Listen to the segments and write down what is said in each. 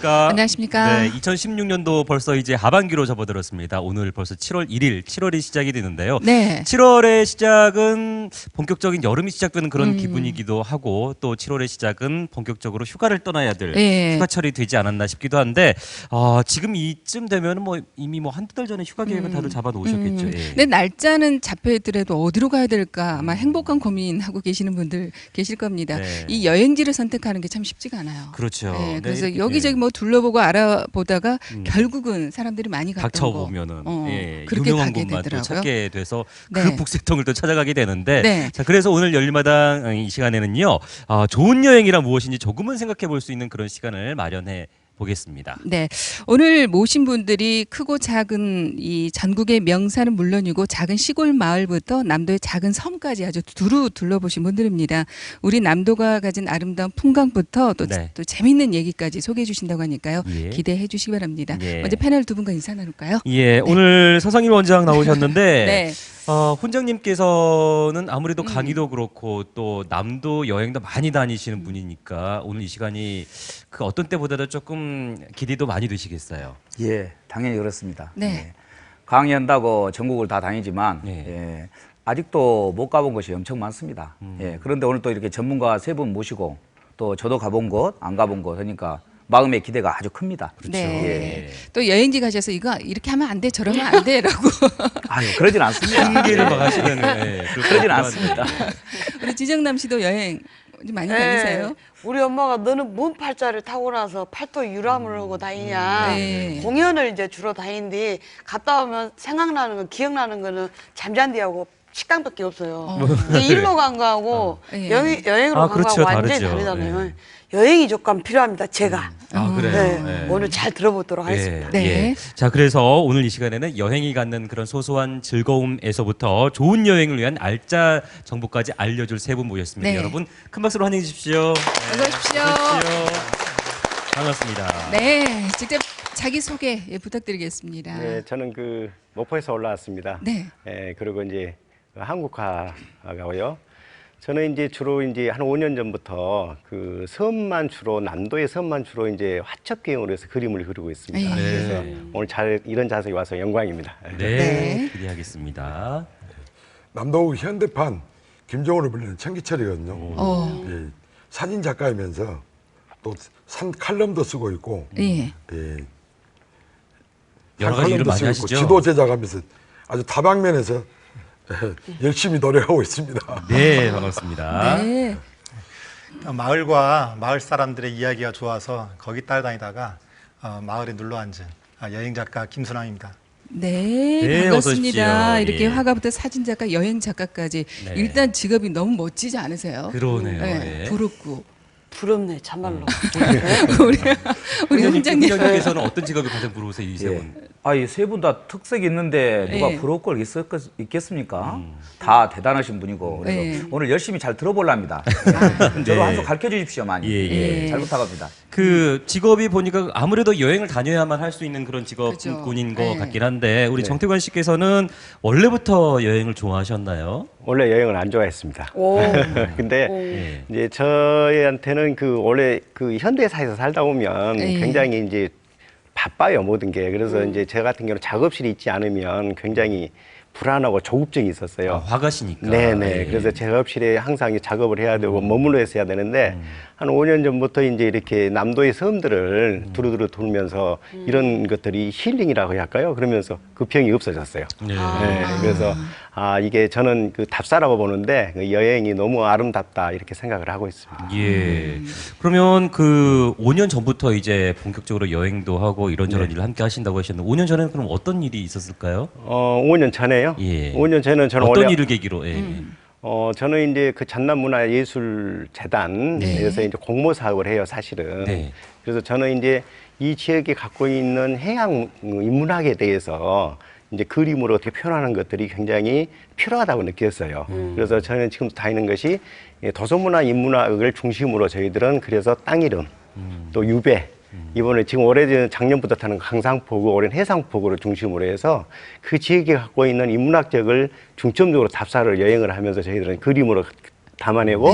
안녕하십니까. 안녕하십니까. 네, 2016년도 벌써 이제 하반기로 접어들었습니다. 오늘 벌써 7월 1일, 7월이 시작이 되는데요. 네. 7월의 시작은 본격적인 여름이 시작되는 그런 기분이기도 하고 또 7월의 시작은 본격적으로 휴가를 떠나야 될 네. 휴가철이 되지 않았나 싶기도 한데 지금 이쯤 되면 뭐 이미 뭐 한두 달 전에 휴가 계획을 다들 잡아 놓으셨겠죠. 예. 근데 날짜는 잡혀 있더라도 어디로 가야 될까 아마 행복한 고민하고 계시는 분들 계실 겁니다. 네. 이 여행지를 선택하는 게 참 쉽지가 않아요. 그렇죠. 네, 그래서 이렇게, 여기저기 뭐 둘러보고 알아보다가 결국은 사람들이 많이 갔던 닥쳐 거 보면은 그렇게 유명한 가게 곳만 또 되더라고요. 찾게 돼서 네. 그 북새통을 또 찾아가게 되는데 네. 자 그래서 오늘 열린마당 이 시간에는요 좋은 여행이란 무엇인지 조금은 생각해 볼 수 있는 그런 시간을 마련해 보겠습니다. 네, 오늘 모신 분들이 크고 작은 이 전국의 명산은 물론이고 작은 시골 마을부터 남도의 작은 섬까지 아주 두루 둘러보신 분들입니다. 우리 남도가 가진 아름다운 풍광부터 또, 네. 또 재밌는 얘기까지 소개해 주신다고 하니까요. 예. 기대해 주시기 바랍니다. 예. 먼저 패널 두 분과 인사 나눌까요? 예, 오늘 서상일 원장 나오셨는데 네. 훈장님께서는 아무래도 강의도 그렇고 또 남도 여행도 많이 다니시는 분이니까 오늘 이 시간이 그 어떤 때보다도 조금 기대도 많이 되시겠어요. 예, 당연히 그렇습니다. 네. 예. 강의한다고 전국을 다 다니지만 네. 예, 아직도 못 가본 곳이 엄청 많습니다. 예, 그런데 오늘 또 이렇게 전문가 세 분 모시고 또 저도 가본 곳, 안 가본 곳 하니까 마음의 기대가 아주 큽니다. 네. 예. 또 여행지 가셔서 이거 이렇게 하면 안 돼, 저러면 안 돼라고 아유, 그러진 않습니다. 한계를 예. 막 하시는 그러진 않습니다. 우리 지정남 씨도 여행 좀 많이 다니세요? 우리 엄마가 너는 뭔 팔자를 타고 나서 팔도 유람을 하고 다니냐. 네. 공연을 이제 주로 다니는데 갔다 오면 생각나는 거, 기억나는 거는 잠잔디하고 식당밖에 없어요. 근데 일로 간 거하고 예. 여행으로 간 그렇죠. 거하고 완전히 다르죠. 다르잖아요. 예. 여행이 조금 필요합니다. 제가. 그래요. 네. 예. 오늘 잘 들어보도록 하겠습니다. 네. 예. 자, 그래서 오늘 이 시간에는 여행이 갖는 그런 소소한 즐거움에서부터 좋은 여행을 위한 알짜 정보까지 알려줄 세 분 모셨습니다. 네. 여러분 큰 박수로 환영해 주십시오. 어서 오십시오. 반갑습니다. 네, 직접 자기 소개 부탁드리겠습니다. 네, 저는 그 목포에서 올라왔습니다. 네. 그리고 이제 한국화가고요. 저는 이제 주로 이제 한 5년 전부터 그 섬만 주로 남도의 섬만 주로 이제 화첩기행으로 해서 그림을 그리고 있습니다. 네. 그래서 오늘 이런 자세에 와서 영광입니다. 네, 네. 기대하겠습니다. 남도 현대판 김종호를 불리는 청기철이거든요. 예, 사진 작가이면서 또 산 칼럼도 쓰고 있고, 예. 예, 여러 가지 일을 칼럼도 많이 쓰고 있고, 하시죠? 지도 제작하면서 아주 다방면에서 열심히 노력하고 있습니다. 네, 반갑습니다. 네. 마을과 마을 사람들의 이야기가 좋아서 거기 따라다니다가 마을에 눌러 앉은 여행 작가 김순왕입니다. 네, 네, 반갑습니다. 어서 오십시오. 이렇게 예. 화가부터 사진 작가, 여행 작가까지 네. 일단 직업이 너무 멋지지 않으세요? 그러네요. 네, 예. 부럽고 부럽네, 참말로. 우리 훈장님. 훈장님께서는 어떤 직업이 가장 부러우세요, 이 세 분? 이 세 분 다 특색이 있는데 누가 예. 부러울 걸 있겠습니까? 다 대단하신 분이고 그래서 예. 오늘 열심히 잘 들어보랍니다. 네. 저도 한 수 가르쳐 주십시오, 많이. 예, 예. 잘 부탁합니다. 그 직업이 보니까 아무래도 여행을 다녀야만 할 수 있는 그런 그죠. 직업군인 것 네. 같긴 한데 우리 네. 정태관 씨께서는 원래부터 여행을 좋아하셨나요? 원래 여행을 안 좋아했습니다. 오. 근데 예. 이제 저희한테는 그 원래 그 현대사에서 살다 보면 예. 굉장히 이제 바빠요, 모든 게. 그래서 이제 저 같은 경우는 작업실이 있지 않으면 굉장히 불안하고 조급증이 있었어요. 화가시니까. 네네. 예. 그래서 작업실에 항상 작업을 해야 되고 머물러 있어야 되는데 한 5년 전부터 이제 이렇게 남도의 섬들을 두루두루 돌면서 이런 것들이 힐링이라고 할까요? 그러면서 그 병이 없어졌어요. 네. 네, 그래서 이게 저는 그 답사라고 보는데 그 여행이 너무 아름답다 이렇게 생각을 하고 있습니다. 예. 그러면 그 5년 전부터 이제 본격적으로 여행도 하고 이런저런 네. 일을 함께 하신다고 하셨는데 5년 전에는 그럼 어떤 일이 있었을까요? 5년 전에요? 예. 5년 전에는 저는 어떤 원래 일을 계기로? 예. 저는 이제 그 전남문화예술재단에서 이제 공모 사업을 해요, 사실은. 네. 그래서 저는 이제 이 지역이 갖고 있는 해양 인문학에 대해서 이제 그림으로 어떻게 표현하는 것들이 굉장히 필요하다고 느꼈어요. 그래서 저는 지금 다니는 것이 도서문화 인문학을 중심으로 저희들은 그래서 땅 이름, 또 유배, 이번에 지금 작년부터 타는 강상포구, 올해는 해상포구를 중심으로 해서 그 지역이 갖고 있는 인문학적을 중점적으로 답사를 여행을 하면서 저희들은 그림으로 담아내고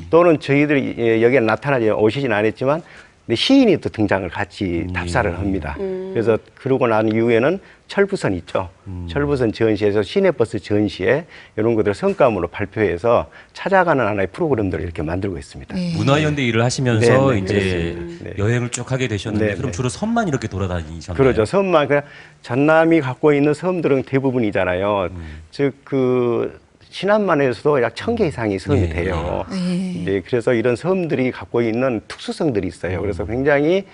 또는 저희들이 여기에 나타나지 오시진 않았지만 근데 시인이 또 등장을 같이 답사를 합니다. 그래서 그러고 난 이후에는 철부선 있죠. 철부선 전시에서 시내버스 전시에 이런 것들을 성감으로 발표해서 찾아가는 하나의 프로그램들을 이렇게 만들고 있습니다. 네. 문화연대 일을 하시면서 네, 네, 이제 그렇습니다. 네. 여행을 쭉 하게 되셨는데 네, 그럼 네. 주로 섬만 이렇게 돌아다니셨나요? 그러죠. 섬만 그냥 전남이 갖고 있는 섬들은 대부분이잖아요. 즉 그 신안만에서도 약 1000개 이상의 섬이 네. 돼요. 네. 네, 그래서 이런 섬들이 갖고 있는 특수성들이 있어요. 그래서 굉장히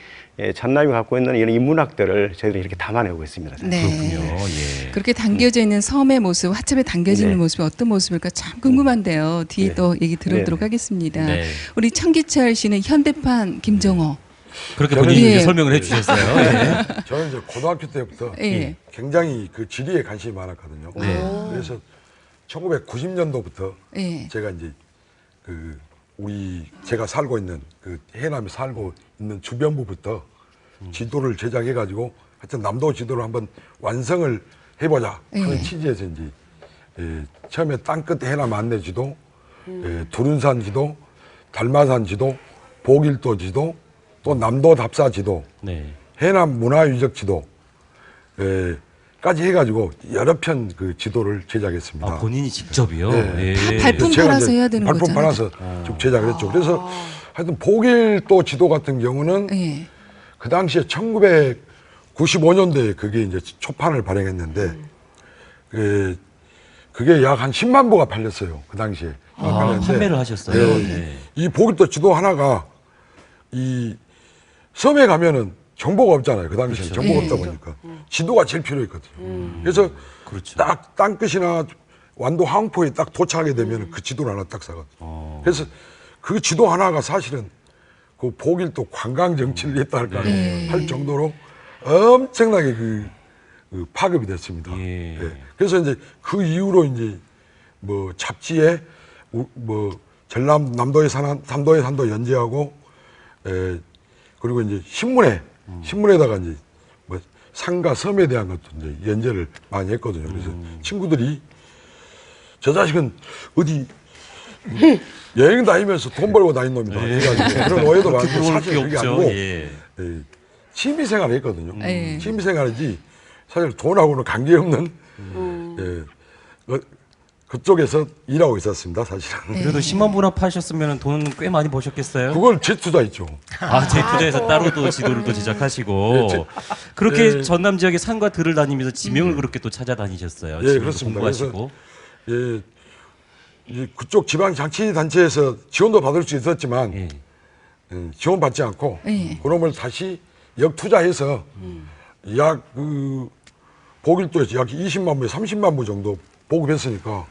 전남이 갖고 있는 이런 인문학들을 저희들이 이렇게 담아내고 있습니다. 네. 그렇군요. 예. 그렇게 당겨져 있는 섬의 모습, 화첩에 당겨져 있는 네. 모습이 어떤 모습일까 참 궁금한데요. 뒤에 네. 또 얘기 들어보도록 네. 하겠습니다. 네. 우리 청기철 씨는 현대판 김정호. 그렇게 저는 본인이 예. 이제 설명을 해주셨어요. 예. 저는 이제 고등학교 때부터 예. 굉장히 그 지리에 관심이 많았거든요. 그래서 1990년도부터 예. 제가 이제 그 제가 살고 있는 그 해남에 살고 있는 주변부부터 지도를 제작해 가지고 하여튼 남도 지도를 한번 완성을 해보자 하는 예. 취지에서 이제 처음에 땅끝 해남 안내 지도, 두룬산 지도, 달마산 지도, 보길도 지도, 또 남도 답사 지도, 네. 해남 문화유적 지도, 까지 해가지고 여러 편 그 지도를 제작했습니다. 아, 본인이 직접이요? 네. 예. 발품 제가 팔아서 이제 해야 되는 발품 거잖아요. 팔아서 쭉 제작을 했죠. 그래서 하여튼 보길도 지도 같은 경우는 예. 그 당시에 1995년도에 그게 이제 초판을 발행했는데 그게 약 한 10만 부가 팔렸어요. 그 당시에. 팔렸는데 판매를 하셨어요? 네. 네. 이 보길도 지도 하나가 이 섬에 가면은 정보가 없잖아요. 그 당시에 정보가 없다 보니까 지도가 제일 필요했거든요. 그래서 그렇죠. 딱 땅끝이나 완도 항포에 딱 도착하게 되면 그 지도를 하나 딱 사거든요. 그래서 그 지도 하나가 사실은 그 보길도 관광 정치를 했다 할까 할 정도로 엄청나게 그 파급이 됐습니다. 예. 예. 그래서 이제 그 이후로 이제 뭐 잡지에 뭐 전남 남도의 산도 연재하고 그리고 이제 신문에다가 이제 뭐 산과 섬에 대한 것도 이제 연재를 많이 했거든요. 그래서 친구들이 저 자식은 어디 여행 다니면서 돈 벌고 다닌 놈이다. 해가지고 그런 오해도 많고 부러울 사실 게 그게 없죠. 아니고 예. 취미생활을 했거든요. 예. 취미생활이지 사실 돈하고는 관계없는 그쪽에서 일하고 있었습니다. 사실은. 그래도 10만 부나 파셨으면 돈 꽤 많이 버셨겠어요? 그걸 재투자했죠. 아, 제투자에서 따로 또 지도를 또 제작하시고 그렇게 전남 지역의 산과 들을 다니면서 지명을 그렇게 또 찾아다니셨어요. 예, 지명도 그렇습니다. 공부하시고. 예, 그쪽 지방 장치단체에서 지원도 받을 수 있었지만 예. 지원받지 않고 예. 그놈을 다시 역투자해서 약 보길도에서 약 20만 부, 30만 부 정도 보급했으니까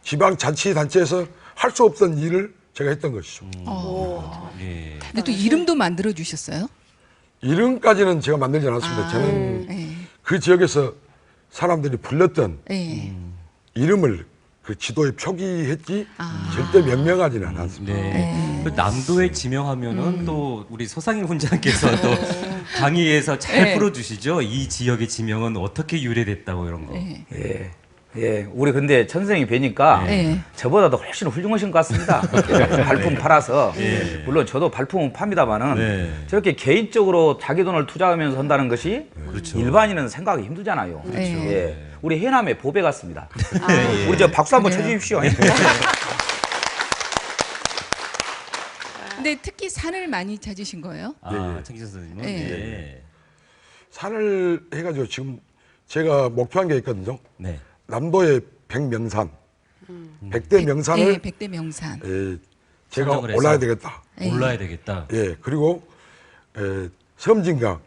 지방 자치단체에서 할 수 없던 일을 제가 했던 것이죠. 예. 근데 또 이름도 만들어 주셨어요? 이름까지는 제가 만들지 않았습니다. 저는 예. 그 지역에서 사람들이 불렀던 예. 이름을 그 지도에 표기했지 절대 명명하지는 않았습니다. 네. 그 남도에 지명하면은 또 우리 서상일 훈장께서 또 강의에서 잘 네. 풀어주시죠. 이 지역의 지명은 어떻게 유래됐다고 이런 거. 예. 예, 우리 근데 천선생이 뵈니까 네. 저보다도 훨씬 훌륭하신 것 같습니다. 발품 팔아서. 물론 저도 발품은 팝니다만은 네. 저렇게 개인적으로 자기 돈을 투자하면서 한다는 것이 그렇죠. 일반인은 생각하기 힘들잖아요. 그렇죠. 예, 우리 해남의 보배 같습니다. 우리 저 박수 한번 그래요? 쳐주십시오. 근데 특히 산을 많이 찾으신 거예요? 아, 창기선 선생님은. 네. 네. 산을 해가지고 지금 제가 목표한 게 있거든요. 네. 남도의 백명산, 백대 명산을 예, 백대 명산. 제가 선정을 올라야 해서. 되겠다. 올라야 되겠다. 예, 그리고 섬진강,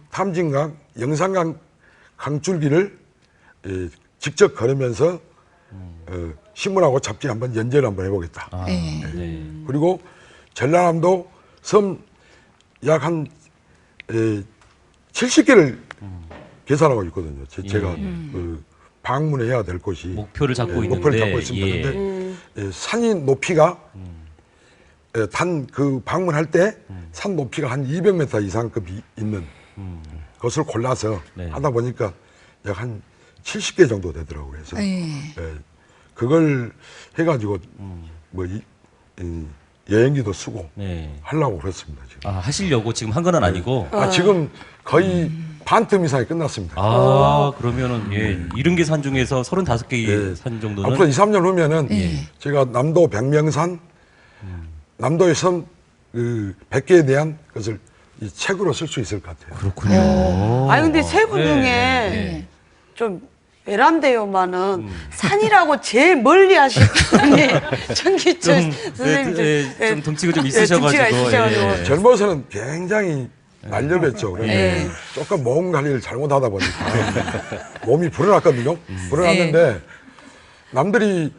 탐진강, 영산강 강줄기를 직접 걸으면서 신문하고 잡지 한번 연재를 한번 해보겠다. 아, 예. 네. 그리고 전라남도 섬 약 한 70개를 계산하고 있거든요. 제가 방문해야 될 곳이 목표를 잡고 있는데. 목표를 잡고 있습니다. 근데 산이 높이가 단 그 방문할 때 산 높이가 한 200m 이상급이 있는 것을 골라서 네. 하다 보니까 약 한 70개 정도 되더라고요. 그래서 예. 그걸 해가지고 뭐 여행기도 쓰고 네. 하려고 그랬습니다. 지금. 아, 하시려고 지금 한 건 아니고. 지금 거의 반틈 이상이 끝났습니다. 아, 그러면은 예, 70개 산 중에서 35개 예. 산 정도는 앞으로 2, 3년 후면은 예. 제가 남도 백명산, 남도의 섬 100개에 대한 것을 이 책으로 쓸 수 있을 것 같아요. 그렇군요. 아니 근데 세 분 네, 중에 네. 좀 외람돼요만은 산이라고 제일 멀리 하시는 분이 전기철 선생님 좀 덩치가 좀 예, 덩치가 있으셔가지고. 있으셔가지고. 예. 젊어서는 굉장히 날렵했죠. 그래서 네. 조금 몸 관리를 잘못하다 보니까 몸이 불어났거든요. 불어났는데 남들이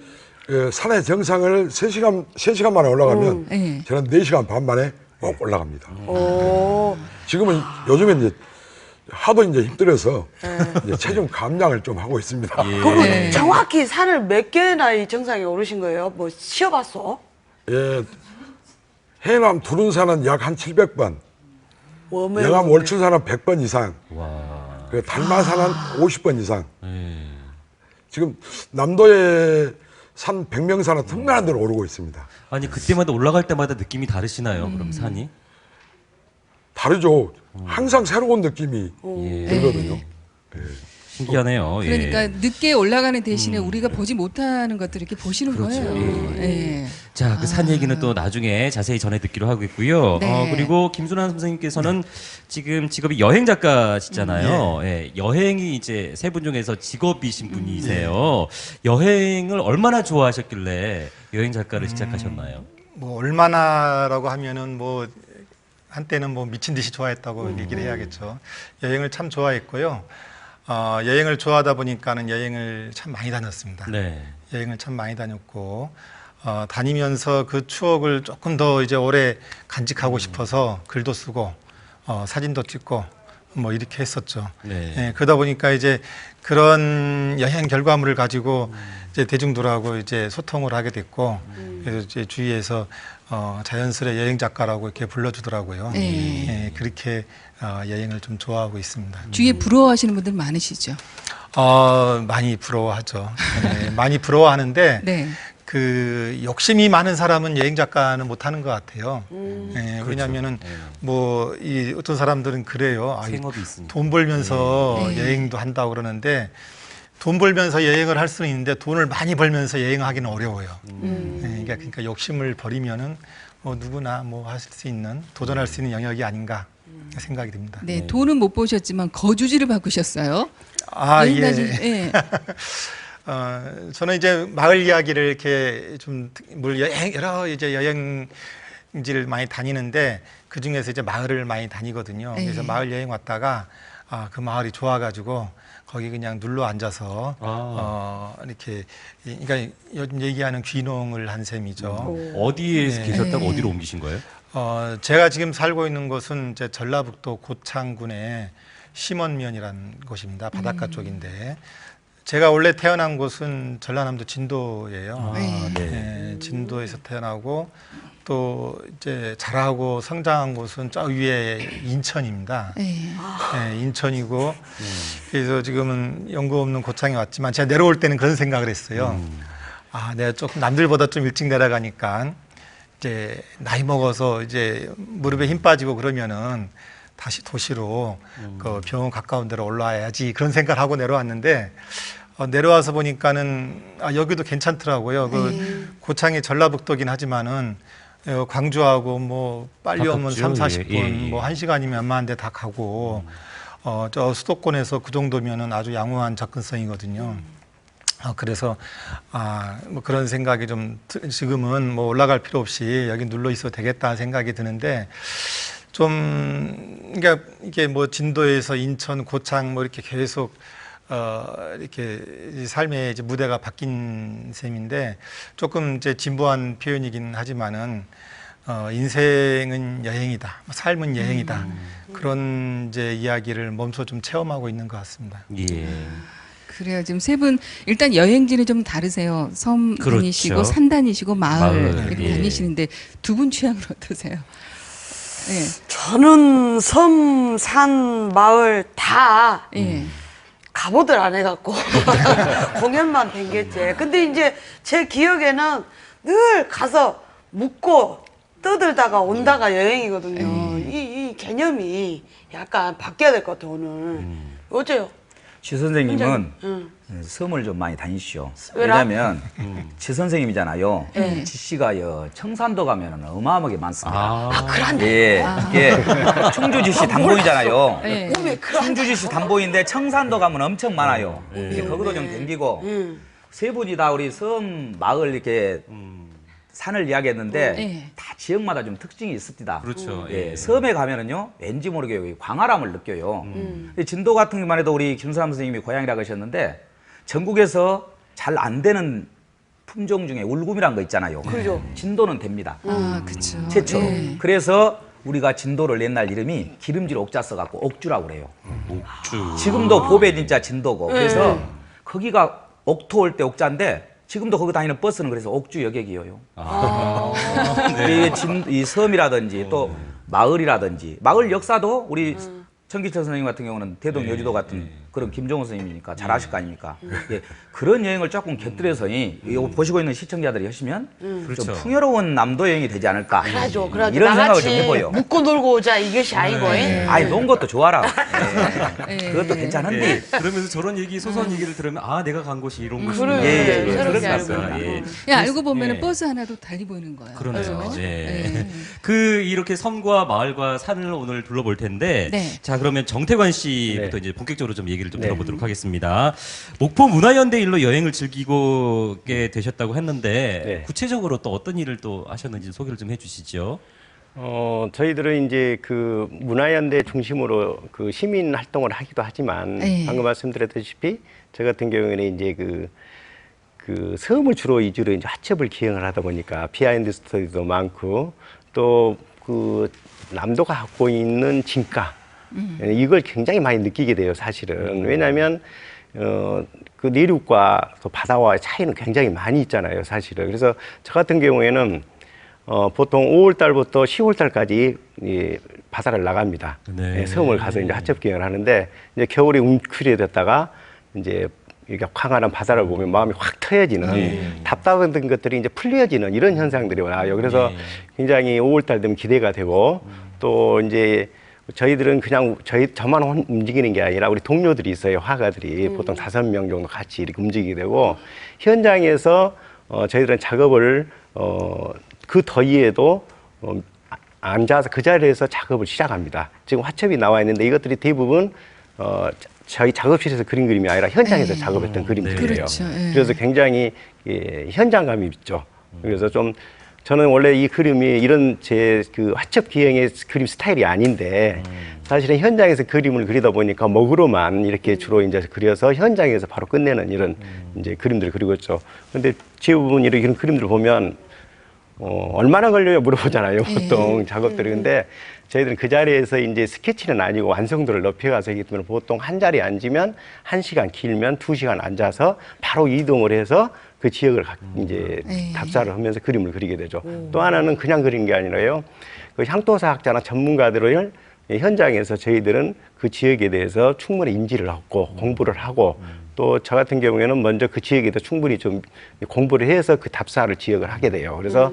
산의 정상을 3시간 만에 올라가면 네. 저는 4시간 반 만에 꼭 올라갑니다. 오. 지금은 요즘에 이제 하도 이제 힘들어서 이제 체중 감량을 좀 하고 있습니다. 그럼 네. 정확히 산을 몇 개나 이 정상에 오르신 거예요? 뭐 쉬어봤어? 예, 해남 두run산은 약 한 700번, 웜에 영암 월출산은 100번 이상, 와. 그 달마산은 50번 이상. 예. 지금 남도의 산 백명산은 틈나는 대로 오르고 있습니다. 아니 그때마다 올라갈 때마다 느낌이 다르시나요? 그럼 산이? 다르죠. 항상 새로운 느낌이 예. 들거든요. 신기하네요. 그러니까 예. 늦게 올라가는 대신에 우리가 보지 못하는 것들을 이렇게 보시는 그렇죠. 거예요. 예. 자, 그 산 얘기는 또 나중에 자세히 전해 듣기로 하고 있고요. 네. 그리고 김순환 선생님께서는 지금 직업이 여행 작가시잖아요. 예, 여행이 이제 세 분 중에서 직업이신 분이세요. 여행을 얼마나 좋아하셨길래 여행 작가를 시작하셨나요? 뭐 얼마나라고 하면은 뭐 한때는 뭐 미친 듯이 좋아했다고 얘기를 해야겠죠. 여행을 참 좋아했고요. 여행을 좋아하다 보니까는 여행을 참 많이 다녔습니다. 네. 여행을 참 많이 다녔고 다니면서 그 추억을 조금 더 이제 오래 간직하고 싶어서 글도 쓰고 사진도 찍고 뭐 이렇게 했었죠. 네. 예, 그러다 보니까 이제 그런 여행 결과물을 가지고 이제 대중들하고 이제 소통을 하게 됐고 그래서 이제 주위에서 자연스레 여행 작가라고 이렇게 불러주더라고요. 네. 예, 그렇게 여행을 좀 좋아하고 있습니다. 주위에 부러워하시는 분들 많으시죠? 많이 부러워하죠. 네, 많이 부러워하는데 네. 그 욕심이 많은 사람은 여행 작가는 못하는 것 같아요. 네, 왜냐하면은 뭐 이 어떤 사람들은 그래요. 생업이 있으니까. 돈 벌면서 네. 여행도 한다고 그러는데 돈 벌면서 여행을 할 수는 있는데 돈을 많이 벌면서 여행하기는 어려워요. 네, 그러니까 욕심을 버리면은 뭐 누구나 뭐 하실 수 있는 도전할 수 있는 영역이 아닌가 생각이 듭니다. 네, 돈은 못 보셨지만 거주지를 바꾸셨어요. 아 여행 예. 예. 저는 이제 마을 이야기를 이렇게 좀 여러 이제 여행지를 많이 다니는데 그 중에서 이제 마을을 많이 다니거든요. 그래서 네. 마을 여행 왔다가 그 마을이 좋아가지고 거기 그냥 눌러 앉아서 이렇게 그러니까 요즘 얘기하는 귀농을 한 셈이죠. 어디에 네. 계셨다가 네. 어디로 옮기신 거예요? 제가 지금 살고 있는 곳은 이제 전라북도 고창군의 심원면이라는 곳입니다. 바닷가 쪽인데 제가 원래 태어난 곳은 전라남도 진도예요. 네, 진도에서 태어나고 또 이제 자라고 성장한 곳은 저 위에 인천입니다. 네. 네, 인천이고 그래서 지금은 연고 없는 고창에 왔지만 제가 내려올 때는 그런 생각을 했어요. 내가 조금 남들보다 좀 일찍 내려가니까 이제 나이 먹어서 이제 무릎에 힘 빠지고 그러면은 다시 도시로 그 병원 가까운 데로 올라와야지 그런 생각을 하고 내려왔는데 내려와서 보니까는 여기도 괜찮더라고요. 그 고창이 전라북도긴 하지만은 광주하고 뭐 빨리 오면 가깝죠. 3, 40분 예, 예. 뭐 1시간이면 웬만한데 다 가고 저 수도권에서 그 정도면은 아주 양호한 접근성이거든요. 그래서 뭐 그런 생각이 좀 지금은 뭐 올라갈 필요 없이 여기 눌러 있어도 되겠다는 생각이 드는데 좀 그러니까 이게 뭐 진도에서 인천, 고창 뭐 이렇게 계속 이렇게 삶의 이제 무대가 바뀐 셈인데 조금 이제 진보한 표현이긴 하지만은 인생은 여행이다, 삶은 여행이다 그런 이제 이야기를 몸소 좀 체험하고 있는 것 같습니다. 예. 그래요. 지금 세 분 일단 여행지는 좀 다르세요. 섬 그렇죠. 다니시고 산 다니시고 마을 마을, 이렇게 예. 다니시는데 두 분 취향은 어떠세요? 네. 저는 섬, 산, 마을 다 예. 가보들 안 해갖고 공연만 댕겼지. 근데 이제 제 기억에는 늘 가서 묵고 떠들다가 온다가 여행이거든요. 이 개념이 약간 바뀌어야 될 것 같아요, 오늘. 어째요? 시 선생님은 응. 섬을 좀 많이 다니시오. 왜라? 왜냐면 시 선생님이잖아요. 네. 지 씨가 청산도 가면은 어마어마하게 많습니다. 그런데. 예, 이게 충주지시 담보이잖아요. 네. 왜 그런 충주지시 담보인데 청산도 가면 엄청 많아요. 이제 거기도 좀 댕기고 세 분이 다 우리 섬 마을 이렇게 산을 이야기했는데 네. 다 지역마다 좀 특징이 있습니다. 그렇죠. 예, 예. 섬에 가면은요 왠지 모르게 여기 광활함을 느껴요. 근데 진도 같은 것만 해도 우리 김수남 선생님이 고향이라고 하셨는데 전국에서 잘 안 되는 품종 중에 울금이란 거 있잖아요. 그죠. 진도는 됩니다. 아, 그렇죠. 최초로. 예. 그래서 우리가 진도를 옛날 이름이 기름질 옥자 써갖고 옥주라고 그래요. 옥주. 지금도 보배 진짜 진도고. 그래서 거기가 옥토 올 때 옥자인데 지금도 거기 다니는 버스는 그래서 옥주 여객이에요. 이 섬이라든지 또 마을이라든지 마을 역사도 우리 천기철 선생님 같은 경우는 대동 여주도 같은 그런 김종호 선생님이니까 잘 아실 거 아닙니까? 예, 그런 여행을 조금 곁들여서 이거 보시고 있는 시청자들이 하시면 그렇죠. 좀 풍요로운 남도 여행이 되지 않을까 그러죠. 이런 생각을 좀 나같이 해보여. 묵고 놀고 오자 이것이 아니고. 아이 논 것도 좋아라. 예, 예. 그것도 괜찮은데 예, 그러면서 저런 얘기 소소한 얘기를 들으면 아 내가 간 곳이 이런 곳이구나. 그래. 예, 예, 새롭게 그런 것 알고 같습니다. 예. 야, 알고 보면 예. 버스 하나도 달리 보이는 거예요. 그러네요. 그죠? 예. 예. 그 이렇게 섬과 마을과 산을 오늘 둘러볼 텐데, 네. 자 그러면 정태관 씨부터 네. 이제 본격적으로 좀 얘기를 좀 네. 들어보도록 하겠습니다. 목포 문화연대 일로 여행을 즐기게 되셨다고 했는데 네. 구체적으로 또 어떤 일을 또 하셨는지 소개를 좀 해주시죠. 저희들은 이제 그 문화연대 중심으로 그 시민 활동을 하기도 하지만 네. 방금 말씀드렸다시피 저 같은 경우에는 이제 그 섬을 주로 위주로 이제 화첩을 기행을 하다 보니까 비하인드 스토리도 많고 또 그 남도가 갖고 있는 진가 이걸 굉장히 많이 느끼게 돼요, 사실은. 왜냐하면 그 내륙과 또 바다와의 차이는 굉장히 많이 있잖아요, 사실은. 그래서 저 같은 경우에는 보통 5월 달부터 10월 달까지 이 바다를 나갑니다. 네. 예, 섬을 가서 이제 화첩 기행을 하는데 이제 겨울에 웅크리게 됐다가 이제 이렇게 광활한 바다를 보면 마음이 확 트여지는 답답한 것들이 이제 풀려지는 이런 현상들이 와요. 그래서 굉장히 5월 달 되면 기대가 되고 또 이제 저희들은 그냥 저만 움직이는 게 아니라 우리 동료들이 있어요. 화가들이 보통 5명 정도 같이 이렇게 움직이게 되고 현장에서 저희들은 작업을 그 더위에도 앉아서 그 자리에서 작업을 시작합니다. 지금 화첩이 나와 있는데 이것들이 대부분 저희 작업실에서 그린 그림이 아니라 현장에서 작업했던 그림들이에요. 그렇죠. 예. 그래서 굉장히 현장감이 있죠. 그래서 좀 저는 원래 이 그림이 이런 제 그 화첩 기행의 그림 스타일이 아닌데 사실은 현장에서 그림을 그리다 보니까 먹으로만 이렇게 주로 이제 그려서 현장에서 바로 끝내는 이런 이제 그림들을 그리고 있죠. 근데 대부분 이런 그림들을 보면 얼마나 걸려요 물어보잖아요, 보통 작업들이. 근데 저희들은 그 자리에서 이제 스케치는 아니고 완성도를 높여가서 하기 때문에 보통 한 자리에 앉으면 1시간, 길면 2시간 앉아서 바로 이동을 해서 그 지역을 이제 답사를 하면서 그림을 그리게 되죠. 또 하나는 그냥 그리는 게 아니라요. 그 향토사학자나 전문가들을 현장에서 저희들은 그 지역에 대해서 충분히 인지를 하고 공부를 하고 또 저 같은 경우에는 먼저 그 지역에 대해서 충분히 좀 공부를 해서 그 답사를 지역을 하게 돼요. 그래서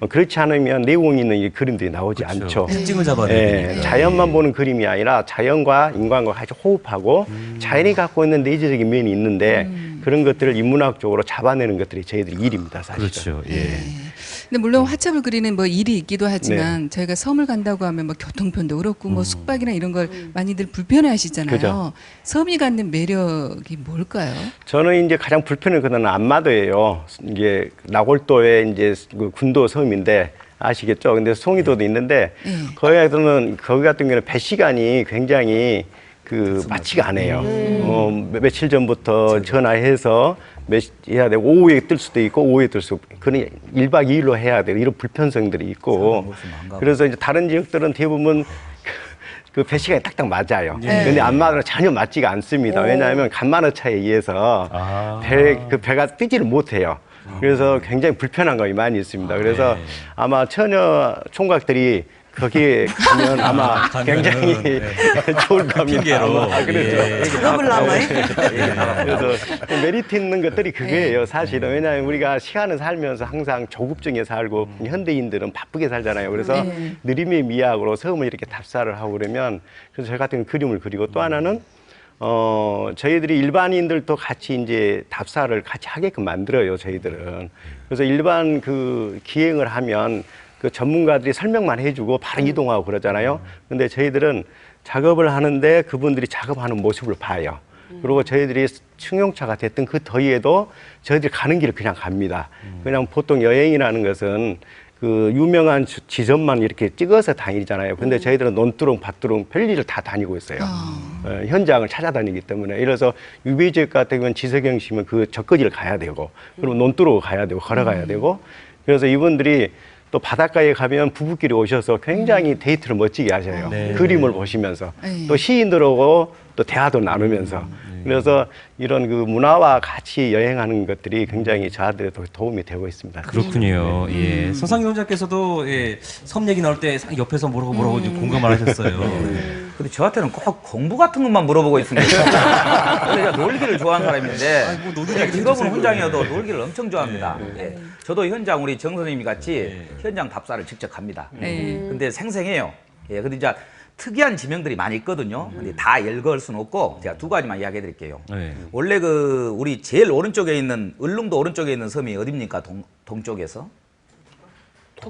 그렇지 않으면 내용 있는 이 그림들이 나오지 않죠. 특징을 잡아내야 예, 자연만 보는 그림이 아니라 자연과 인간과 같이 호흡하고 자연이 갖고 있는 내재적인 면이 있는데 그런 것들을 인문학적으로 잡아내는 것들이 저희들 일입니다, 사실은. 그렇죠. 예. 근데 물론 화첩을 그리는 뭐 일이 있기도 하지만 저희가 섬을 간다고 하면 뭐 교통편도 그렇고 뭐 숙박이나 이런 걸 많이들 불편해하시잖아요. 그죠. 섬이 갖는 매력이 뭘까요? 저는 이제 가장 불편한 거는 안마도예요. 이게 나골도에 이제 그 군도 섬인데 아시겠죠? 근데 송이도도 있는데 거기 같은 경우는 배 시간이 굉장히 맞지가 않아요. 며칠 전부터 전화해서 해야 되고 오후에 뜰 수도 있고 오후에 뜰 수 있고 그는 1박 2일로 해야 돼요. 이런 불편성들이 있고 그래서 이제 다른 지역들은 대부분 그 배 시간이 딱딱 맞아요. 근데 안마도는 전혀 맞지가 않습니다. 왜냐하면 간만어 차에 의해서 배가 뛰지를 못해요. 그래서 굉장히 불편한 감이 많이 있습니다. 그래서 아마 처녀 총각들이 거기에 가면 아마 굉장히 좋을 겁니다. 핑계로. 아마. 그렇죠. 더블 라마이? 그래서 메리트 있는 것들이 그거예요. 사실은 왜냐하면 우리가 시간을 살면서 항상 조급증에 살고 현대인들은 바쁘게 살잖아요. 그래서 느림의 미학으로 섬을 이렇게 답사를 하고 그러면 그래서 저 같은 그림을 그리고 또 하나는 저희들이 일반인들도 같이 이제 답사를 같이 하게끔 만들어요, 저희들은. 그래서 일반 그 기행을 하면 그 전문가들이 설명만 해주고 바로 이동하고 그러잖아요. 근데 저희들은 작업을 하는데 그분들이 작업하는 모습을 봐요. 그리고 저희들이 승용차가 됐든 그 더위에도 저희들이 가는 길을 그냥 갑니다. 그냥 보통 여행이라는 것은 그 유명한 지점만 이렇게 찍어서 다니잖아요. 근데 저희들은 논두렁, 밭두렁 별일을 다 다니고 있어요. 현장을 찾아다니기 때문에. 이래서 유배지역 같은 경우는 지석영 씨면 그 적거지를 가야 되고, 그리고 논두렁을 가야 되고, 걸어가야 되고. 그래서 이분들이 또 바닷가에 가면 부부끼리 오셔서 굉장히 데이트를 멋지게 하셔요. 네. 그림을 보시면서. 네. 또 시인들하고 또 대화도 나누면서. 그래서 이런 그 문화와 같이 여행하는 것들이 굉장히 저한테도 도움이 되고 있습니다. 그렇군요. 예. 손상희 원장께서도 예, 섬 얘기 나올 때 옆에서 뭐라고 이제 공감을 하셨어요. 근데 저한테는 꼭 공부 같은 것만 물어보고 있습니다. 제가 놀기를 좋아하는 사람인데 뭐 노는 얘기 직업은 훈장이어도 놀기를 엄청 좋아합니다. 예. 저도 현장 우리 정 선생님 같이 현장 답사를 직접 합니다. 근데 생생해요. 예. 근데 이제 특이한 지명들이 많이 있거든요. 근데 다 읽을 수는 없고 제가 두 가지만 이야기해 드릴게요. 네. 원래 그 우리 제일 오른쪽에 있는 울릉도 오른쪽에 있는 섬이 어딥니까? 동쪽에서?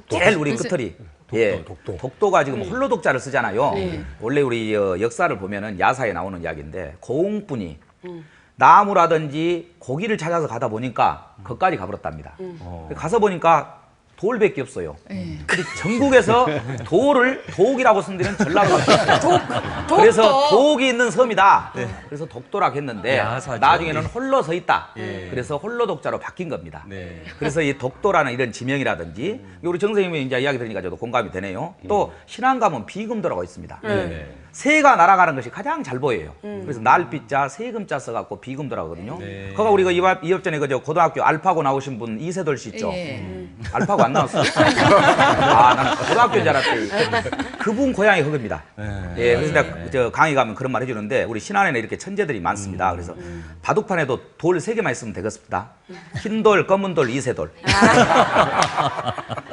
제일 우리 끝털이. 예, 독도가 지금 홀로 독자를 쓰잖아요. 원래 우리 역사를 보면은 야사에 나오는 이야기인데 고흥분이 나무라든지 고기를 찾아서 가다 보니까 거기까지 가버렸답니다. 가서 보니까 돌밖에 없어요. 근데 전국에서 도옥이라고 쓴 데는 전라도가 없어요. 그래서 도옥이 있는 섬이다. 그래서 독도라고 했는데 야사죠. 나중에는 홀로 서 있다. 그래서 홀로 독자로 바뀐 겁니다. 네. 그래서 이 독도라는 이런 지명이라든지 우리 정 선생님이 이제 이야기 들으니까 저도 공감이 되네요. 또 신안 가면 비금도라고 있습니다. 새가 날아가는 것이 가장 잘 보여요. 그래서 날빛자 세금자 써갖고 비금도라고 하거든요. 그거 우리가 이업 전에 그저 고등학교 알파고 나오신 분 이세돌 씨 있죠. 알파고 안 나왔어요? 아, 나는 고등학교인 줄 알았대. 그분 고향이 그겁니다. 예, 그래서 내가 저 강의 가면 그런 말 해주는데 우리 신안에는 이렇게 천재들이 많습니다. 그래서 바둑판에도 돌 3개만 있으면 되겠습니다. 흰 돌, 검은 돌, 이세돌.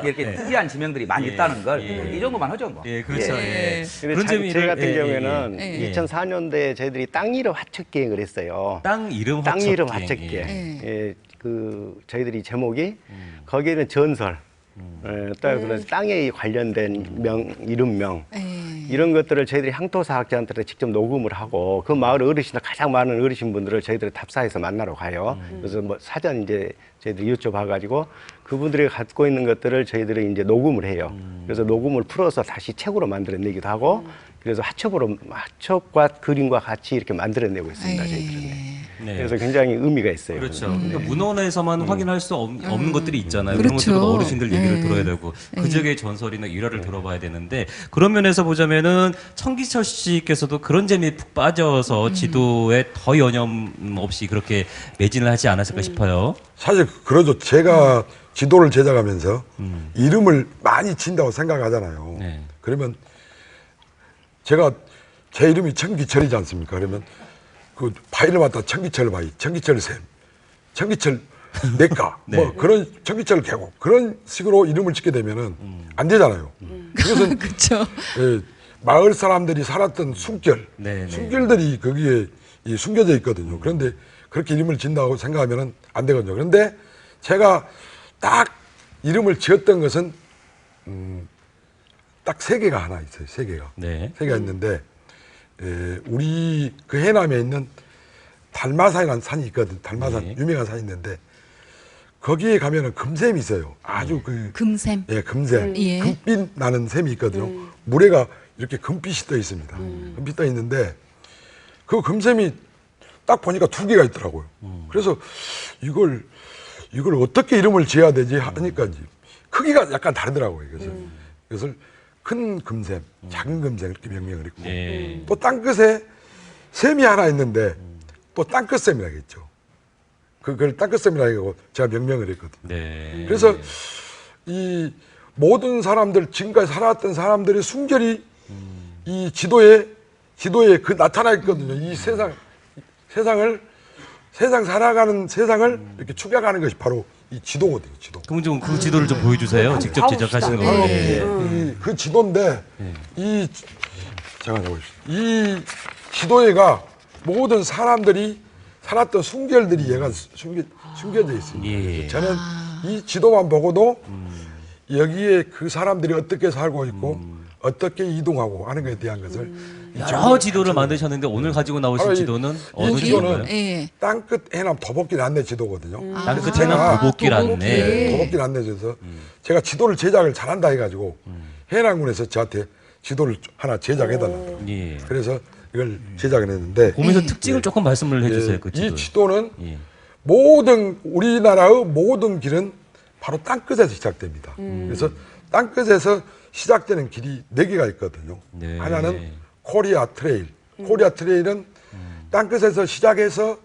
이렇게 특이한 지명들이 많이 있다는 걸 이 정도만 하죠 뭐. 예, 그렇죠. 예. 근데 그런 저희 재미를 같은 경우에는 예. 2004년도에 저희들이 땅 이름 화첩 기행을 했어요. 땅 이름 땅 화첩 이름 기행. 화첩 예. 기행. 예, 그 저희들이 제목이 거기에는 전설, 또 그런 땅에 관련된 이름명 이런 것들을 저희들이 향토사학자한테 직접 녹음을 하고 그 마을 어르신들 가장 많은 어르신분들을 저희들이 답사해서 만나러 가요. 그래서 뭐 사전 이제 저희들이 여쭤봐가지고 그분들이 갖고 있는 것들을 저희들이 이제 녹음을 해요. 그래서 녹음을 풀어서 다시 책으로 만들어내기도 하고 그래서 화첩과 그림과 같이 이렇게 만들어내고 있습니다. 저희들은. 네. 그래서 굉장히 의미가 있어요. 그렇죠. 그러니까 문헌에서만 확인할 수 없는 것들이 있잖아요. 그렇죠. 그런 것들도 어르신들 얘기를 예. 들어야 되고 그 지역의 전설이나 일화를 들어봐야 되는데 그런 면에서 보자면은 청기철 씨께서도 그런 재미에 푹 빠져서 지도에 더 여념 없이 그렇게 매진을 하지 않았을까 싶어요. 사실 그러죠. 제가 지도를 제작하면서 이름을 많이 진다고 생각하잖아요. 네. 그러면 제가 제 이름이 청기철이지 않습니까? 그러면 그 파일을 맡다 청기철 바위, 청기철 샘, 청기철 내과 뭐 그런 청기철 계곡 그런 식으로 이름을 짓게 되면은 안 되잖아요. 그것은 그렇죠. 예, 마을 사람들이 살았던 숨결, 네, 네. 숨결들이 거기에 숨겨져 있거든요. 그런데 그렇게 이름을 짓는다고 생각하면은 안 되거든요. 그런데 제가 딱 이름을 지었던 것은 딱 3개가 하나 있어요. 3개가. 네. 3개가 있는데 우리 그 해남에 있는 달마산이라는 산이 있거든요. 달마산 네. 유명한 산이 있는데 거기에 가면은 금샘이 있어요. 아주 그 금샘. 예, 금샘. 예. 금빛 나는 샘이 있거든요. 물에가 이렇게 금빛이 떠 있습니다. 금빛 떠 있는데 그 금샘이 딱 보니까 2개가 있더라고요. 그래서 이걸 어떻게 이름을 지어야 되지 하니까 이제 크기가 약간 다르더라고요. 그래서 이것을 큰 금샘, 작은 금샘 이렇게 명명을 했고 네. 또 땅끝에 샘이 하나 있는데 또 땅끝샘이라고 했죠. 그걸 땅끝샘이라고 하고 제가 명명을 했거든요. 네. 그래서 이 모든 사람들, 지금까지 살아왔던 사람들의 순결이 이 지도에 그 나타나 있거든요. 이 세상 살아가는 세상을 이렇게 축약하는 것이 바로 이 지도거든요. 지도. 그럼 좀 그 지도를 좀 보여주세요. 직접 제작하신 거. 바로 네. 그 지도인데 잠깐만 보십시오. 이 지도에가 모든 사람들이 살았던 순결들이 얘가 숨겨져 있습니다. 예. 저는 이 지도만 보고도 여기에 그 사람들이 어떻게 살고 있고 어떻게 이동하고 하는 것에 대한 것을 여러 지도를 만드셨는데 오늘 가지고 나오신 바로 지도는 이 어느 지도는 지도인가요? 예. 땅끝 해남 도복길 안내 지도거든요. 땅끝 제가 해남 도복길 안내. 도복길. 도복길 안내에서 제가 지도를 제작을 잘한다 해가지고 해남군에서 저한테 지도를 하나 제작해달라고. 예. 그래서 이걸 제작을 했는데 보면서 특징을 조금 말씀을 해주세요. 그 지도. 이 지도는 예. 모든 우리나라의 모든 길은 바로 땅끝에서 시작됩니다. 그래서 땅끝에서 시작되는 길이 4개가 있거든요. 네. 하나는 코리아 트레일. 코리아 트레일은 땅끝에서 시작해서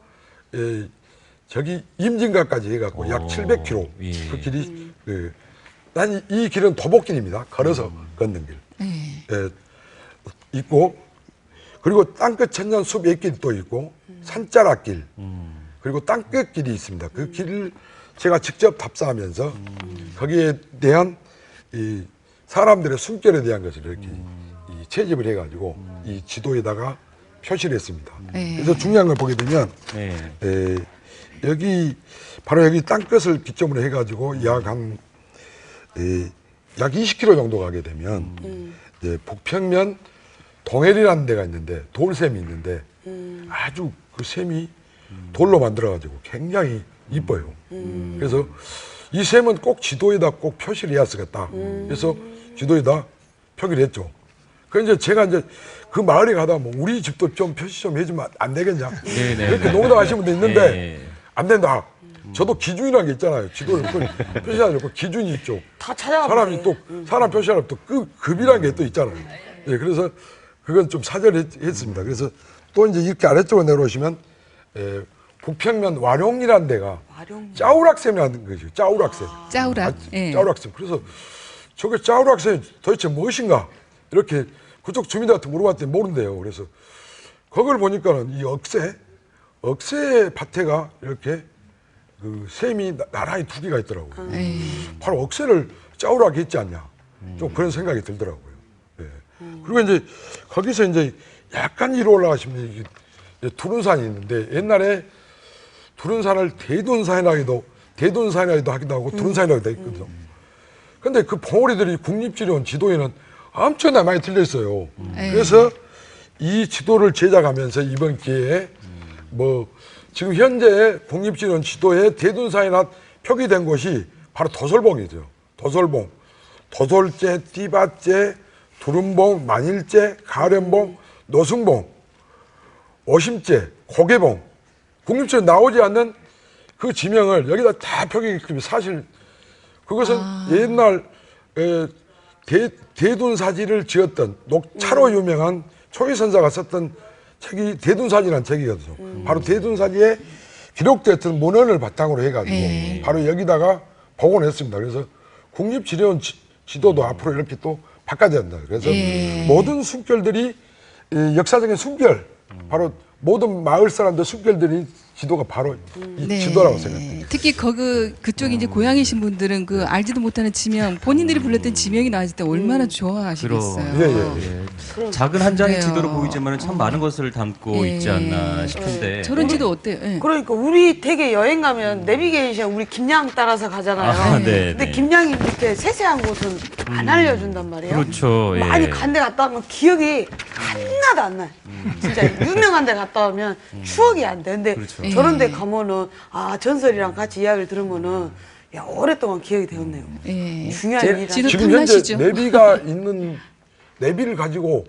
저기 임진각까지 해갖고 약 700km 예. 그 길이 난 이 길은 도복길입니다. 걸어서 걷는 길. 있고 그리고 땅끝 천년 숲 옛길이 또 있고 산자락길 그리고 땅끝길이 있습니다. 그 길을 제가 직접 답사하면서 거기에 대한 이 사람들의 숨결에 대한 것을 이렇게 이 채집을 해가지고 이 지도에다가 표시를 했습니다. 그래서 중요한 걸 보게 되면 네. 여기 바로 여기 땅끝을 기점으로 해가지고 약 20km 정도 가게 되면 이제 북평면 동해리라는 데가 있는데 돌샘이 있는데 아주 그 샘이 돌로 만들어가지고 굉장히 이뻐요. 그래서 이 샘은 꼭 지도에다 꼭 표시를 해야 쓰겠다. 그래서 지도에다 표기를 했죠. 그래서 이제 제가 이제 그 마을에 가다 뭐 우리 집도 좀 표시 좀 해주면 안 되겠냐. 네네. 이렇게 농담하시는 분도 있는데 네. 안 된다. 저도 기준이라는 게 있잖아요. 지도를 표시하려고 기준이 있죠. 다 찾아가면 사람이 또 사람 표시하려면 또 급이라는 게 또 있잖아요. 예, 그래서 그건 좀 사절했습니다. 그래서 또 이제 이렇게 아래쪽으로 내려오시면 북평면 와룡이라는 데가 짜우락샘이라는 거죠. 짜우락샘. 짜우락. 예. 짜우락샘. 그래서 저게 짜우락샘이 도대체 무엇인가 이렇게 그쪽 주민들한테 물어봤더니 모른대요. 그래서 그걸 보니까는 이 억새 밭에가 이렇게 그 샘이 나란히 2개가 있더라고요. 바로 억새를 짜우라게 했지 않냐. 좀 그런 생각이 들더라고요. 예. 그리고 이제 거기서 이제 약간 위로 올라가시면 이제 두른산이 있는데 옛날에 두른산을 대둔산이라기도 하기도 하고 두른산이라기도 했거든요. 근데 그 봉우리들이 국립지리원 지도에는 엄청나게 많이 틀려 있어요. 그래서 이 지도를 제작하면서 이번 기회에 뭐 지금 현재 국립지리원 지도에 대둔산이나 표기된 곳이 바로 도솔봉이죠. 도솔봉, 도솔제, 띠밭제, 두른봉, 만일제, 가련봉, 노승봉, 오심제, 고개봉, 국립지리원 나오지 않는 그 지명을 여기다 다 표기했기 사실 그것은 옛날 대둔사지를 지었던 녹차로 유명한 초이선사가 썼던 책이 대둔사지라는 책이거든요. 바로 대둔사지에 기록됐던 문헌을 바탕으로 해가지고 바로 여기다가 복원했습니다. 그래서 국립지리원 지도도 앞으로 이렇게 또 바꿔야 된다. 그래서 모든 숨결들이 역사적인 숨결, 바로 모든 마을 사람들 숨결들이 지도가 바로 이 지도라고 생각합니다. 특히 그쪽이 이제 고향이신 분들은 그 알지도 못하는 지명, 본인들이 불렀던 지명이 나왔을 때 얼마나 좋아하시겠어요. 예. 작은 한 장의 그래요. 지도로 보이지만 참 많은 것을 담고 예. 있지 않나 싶은데. 저런 지도 어때요? 예. 그러니까 우리 되게 여행 가면 내비게이션 우리 김양 따라서 가잖아요. 아, 네, 근데 네. 김양이 이렇게 세세한 곳은 안 알려준단 말이에요. 그렇죠. 예. 많이 간 데 갔다 오면 기억이 하나도 안 나요. 진짜 유명한 데 갔다 오면 추억이 안 돼. 근데 그렇죠. 저런 데 가면은 전설이랑 같이 이야기를 들으면은 야, 오랫동안 기억이 되었네요. 예. 중요한 일이라. 지도 지금 현재 탐나시죠? 내비가 있는 내비를 가지고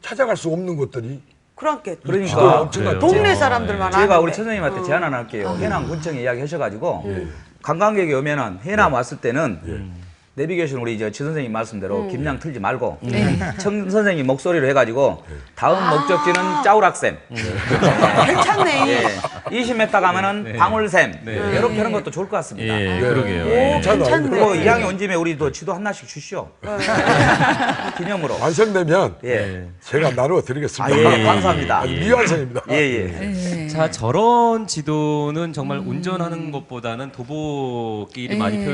찾아갈 수 없는 것들이 그러니까 그러니까 엄청난 그래요. 동네 사람들만 제가 아는데. 우리 천선생님한테 제안 하나 할게요. 해남군청에 이야기하셔가지고 관광객이 오면은 해남 왔을 때는 내비게이션 우리 저 지 선생님 말씀대로 김양 틀지 말고 천 선생님 목소리로 해가지고 다음 목적지는 짜우락샘. 괜찮네. 예. 20m 가면은 네. 방울샘 네. 이렇게 하는 것도 좋을 것 같습니다. 예, 네. 그러게요. 오, 예. 괜찮네. 그리고 이왕에 온 김에 우리도 지도 하나씩 주시오. 기념으로. 완성되면 예. 제가 나눠 드리겠습니다. 아, 예, 감사합니다. 아주 미완성입니다. 예, 예. 예. 자, 저런 지도는 정말 운전하는 것보다는 도보길이 많이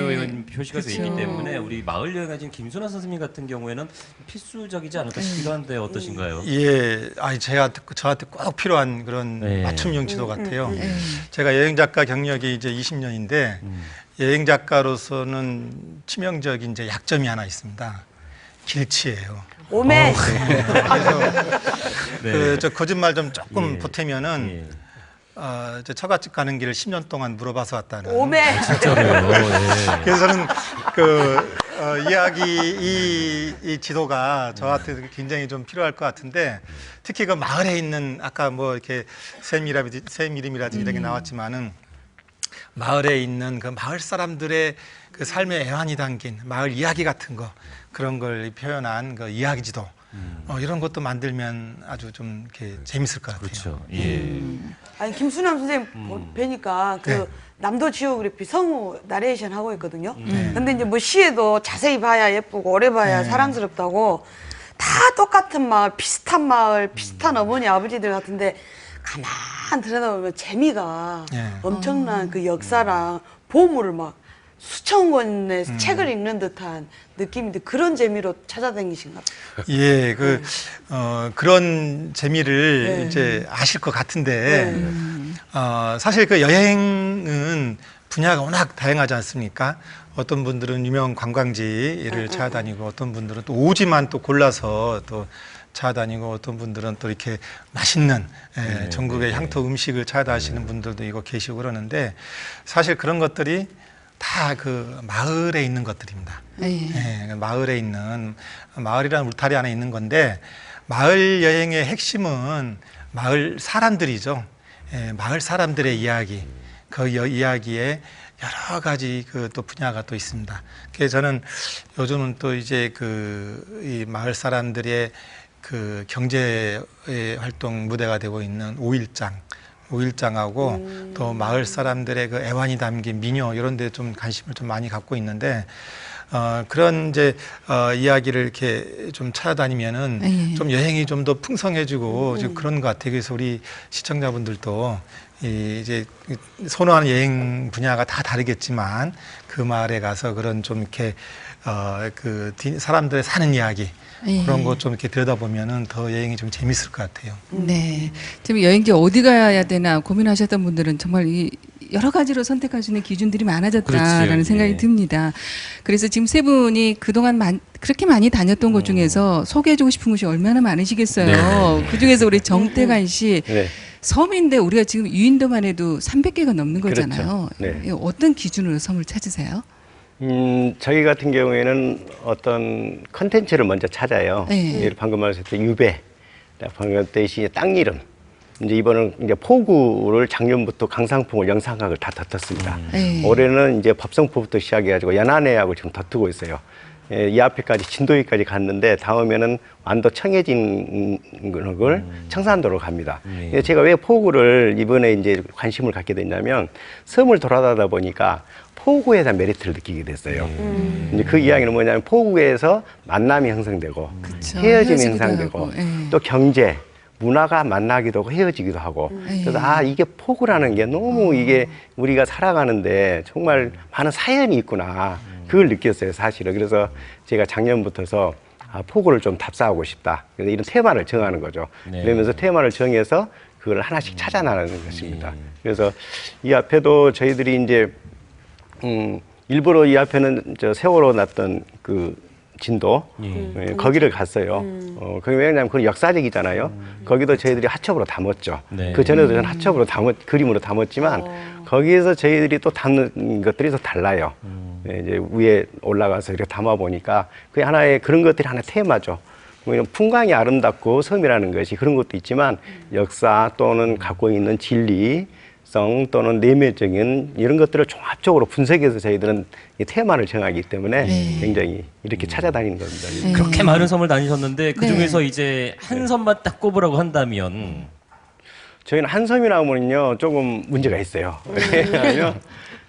표시가 돼 있기 그쵸. 때문에 우리 마을 여행하신 김순아 선생님 같은 경우에는 필수적이지 않을까 싶기도 한데 어떠신가요? 예, 아니 저한테 꼭 필요한 그런 네. 맞춤형 지도 같아요. 제가 여행 작가 경력이 이제 20년인데 여행 작가로서는 치명적인 이제 약점이 하나 있습니다. 길치예요. 오메. 네. 저 거짓말 좀 조금 예. 보태면은 예. 저 처갓집 가는 길을 10년 동안 물어봐서 왔다는. 오메. 진짜로요. 예. 그래서 저는 이 지도가 저한테 굉장히 좀 필요할 것 같은데 특히 그 마을에 있는 아까 뭐 이렇게 샘 이름이라든지 이렇게 나왔지만은 마을에 있는 그 마을 사람들의 그 삶의 애환이 담긴 마을 이야기 같은 거 그런 걸 표현한 그 이야기 지도 이런 것도 만들면 아주 좀 이렇게 재밌을 것 같아요. 그렇죠. 예. 아니 김수남 선생님 뵈니까 그 네. 남도 지오그래피 성우 나레이션 하고 있거든요. 근데 이제 뭐 시에도 자세히 봐야 예쁘고 오래 봐야 사랑스럽다고 다 똑같은 마을, 비슷한 어머니 아버지들 같은데 가만 들여다보면 재미가 네. 엄청난 그 역사랑 보물을 막 수천 권의 책을 읽는 듯한 느낌인데 그런 재미로 찾아다니신가 봐요. 예, 그런 재미를 네. 이제 아실 것 같은데, 사실 그 여행은 분야가 워낙 다양하지 않습니까? 어떤 분들은 유명 관광지를 찾아다니고, 어떤 분들은 또 오지만 또 골라서 또 찾아다니고, 어떤 분들은 또 이렇게 맛있는 전국의 향토 음식을 찾아다니시는 분들도 이거 계시고 그러는데, 사실 그런 것들이 다 그 마을에 있는 것들입니다. 예, 마을에 있는 마을이라는 울타리 안에 있는 건데 마을 여행의 핵심은 마을 사람들이죠. 예, 마을 사람들의 이야기, 그 이야기에 여러 가지 그 또 분야가 또 있습니다. 그래서 저는 요즘은 또 이제 이 마을 사람들의 그 경제 활동 무대가 되고 있는 5일장하고 또 마을 사람들의 그 애환이 담긴 민요 이런 데 좀 관심을 좀 많이 갖고 있는데 그런 이제 이야기를 이렇게 좀 찾아다니면은 좀 여행이 좀 더 풍성해지고 지금 그런 것 같아요. 그래서 우리 시청자분들도 이제 선호하는 여행 분야가 다 다르겠지만 그 마을에 가서 그런 좀 이렇게 사람들의 사는 이야기 그런 거 좀 이렇게 들여다보면은 더 여행이 좀 재밌을 것 같아요. 네. 지금 여행지 어디 가야 되나 고민하셨던 분들은 정말 여러 가지로 선택할 수 있는 기준들이 많아졌다라는 그렇지요. 생각이 예. 듭니다. 그래서 지금 세 분이 그동안 그렇게 많이 다녔던 곳 중에서 소개해주고 싶은 곳이 얼마나 많으시겠어요. 네. 그중에서 우리 정태관 씨 네. 섬인데 우리가 지금 유인도만 해도 300개가 넘는 그렇죠. 거잖아요. 네. 어떤 기준으로 섬을 찾으세요? 저희 같은 경우에는 어떤 컨텐츠를 먼저 찾아요. 네. 예를 방금 말씀드린 유배, 방금 뜻이 땅 이름. 이제 이번은 이제 포구를 작년부터 강상풍을 영상학을 다 덧었습니다. 네. 올해는 이제 법성포부터 시작해가지고 연안해하고 지금 덧트고 있어요. 예, 이 앞에까지 진도위까지 갔는데 다음에는 완도 청해진 걸 청산도로 갑니다. 예, 제가 왜 포구를 이번에 이제 관심을 갖게 됐냐면 섬을 돌아다니다 보니까 포구에 대한 메리트를 느끼게 됐어요. 이제 그 이야기는 뭐냐면 포구에서 만남이 형성되고 그쵸. 헤어짐이 헤어지기도 형성되고 하고, 예. 또 경제, 문화가 만나기도 하고 헤어지기도 하고 그래서 이게 포구라는 게 너무 이게 우리가 살아가는데 정말 많은 사연이 있구나 그걸 느꼈어요 사실은. 그래서 제가 작년부터서 포구를 좀 답사하고 싶다. 그래서 이런 테마를 정하는 거죠. 네. 그러면서 테마를 정해서 그걸 하나씩 찾아나가는 것입니다. 그래서 이 앞에도 저희들이 이제 일부러 이 앞에는 세월호 났던 그 진도 거기를 갔어요. 거기 왜냐하면 그건 역사적이잖아요. 거기도 저희들이 하첩으로 담았죠. 네. 그 전에도 저는 하첩으로 그림으로 담았지만 거기에서 저희들이 또 담는 것들이 더 달라요. 이제 위에 올라가서 이렇게 담아 보니까 그게 하나의 그런 것들이 하나 테마죠. 풍광이 아름답고 섬이라는 것이 그런 것도 있지만 역사 또는 갖고 있는 진리 또는 내면적인 이런 것들을 종합적으로 분석해서 저희들은 이 테마를 정하기 때문에 굉장히 이렇게 찾아다니는 겁니다. 그렇게 많은 섬을 다니셨는데 그 네. 중에서 이제 한 섬만 딱 꼽으라고 한다면 저희는 한섬이 나오면요 조금 문제가 있어요. 왜냐하면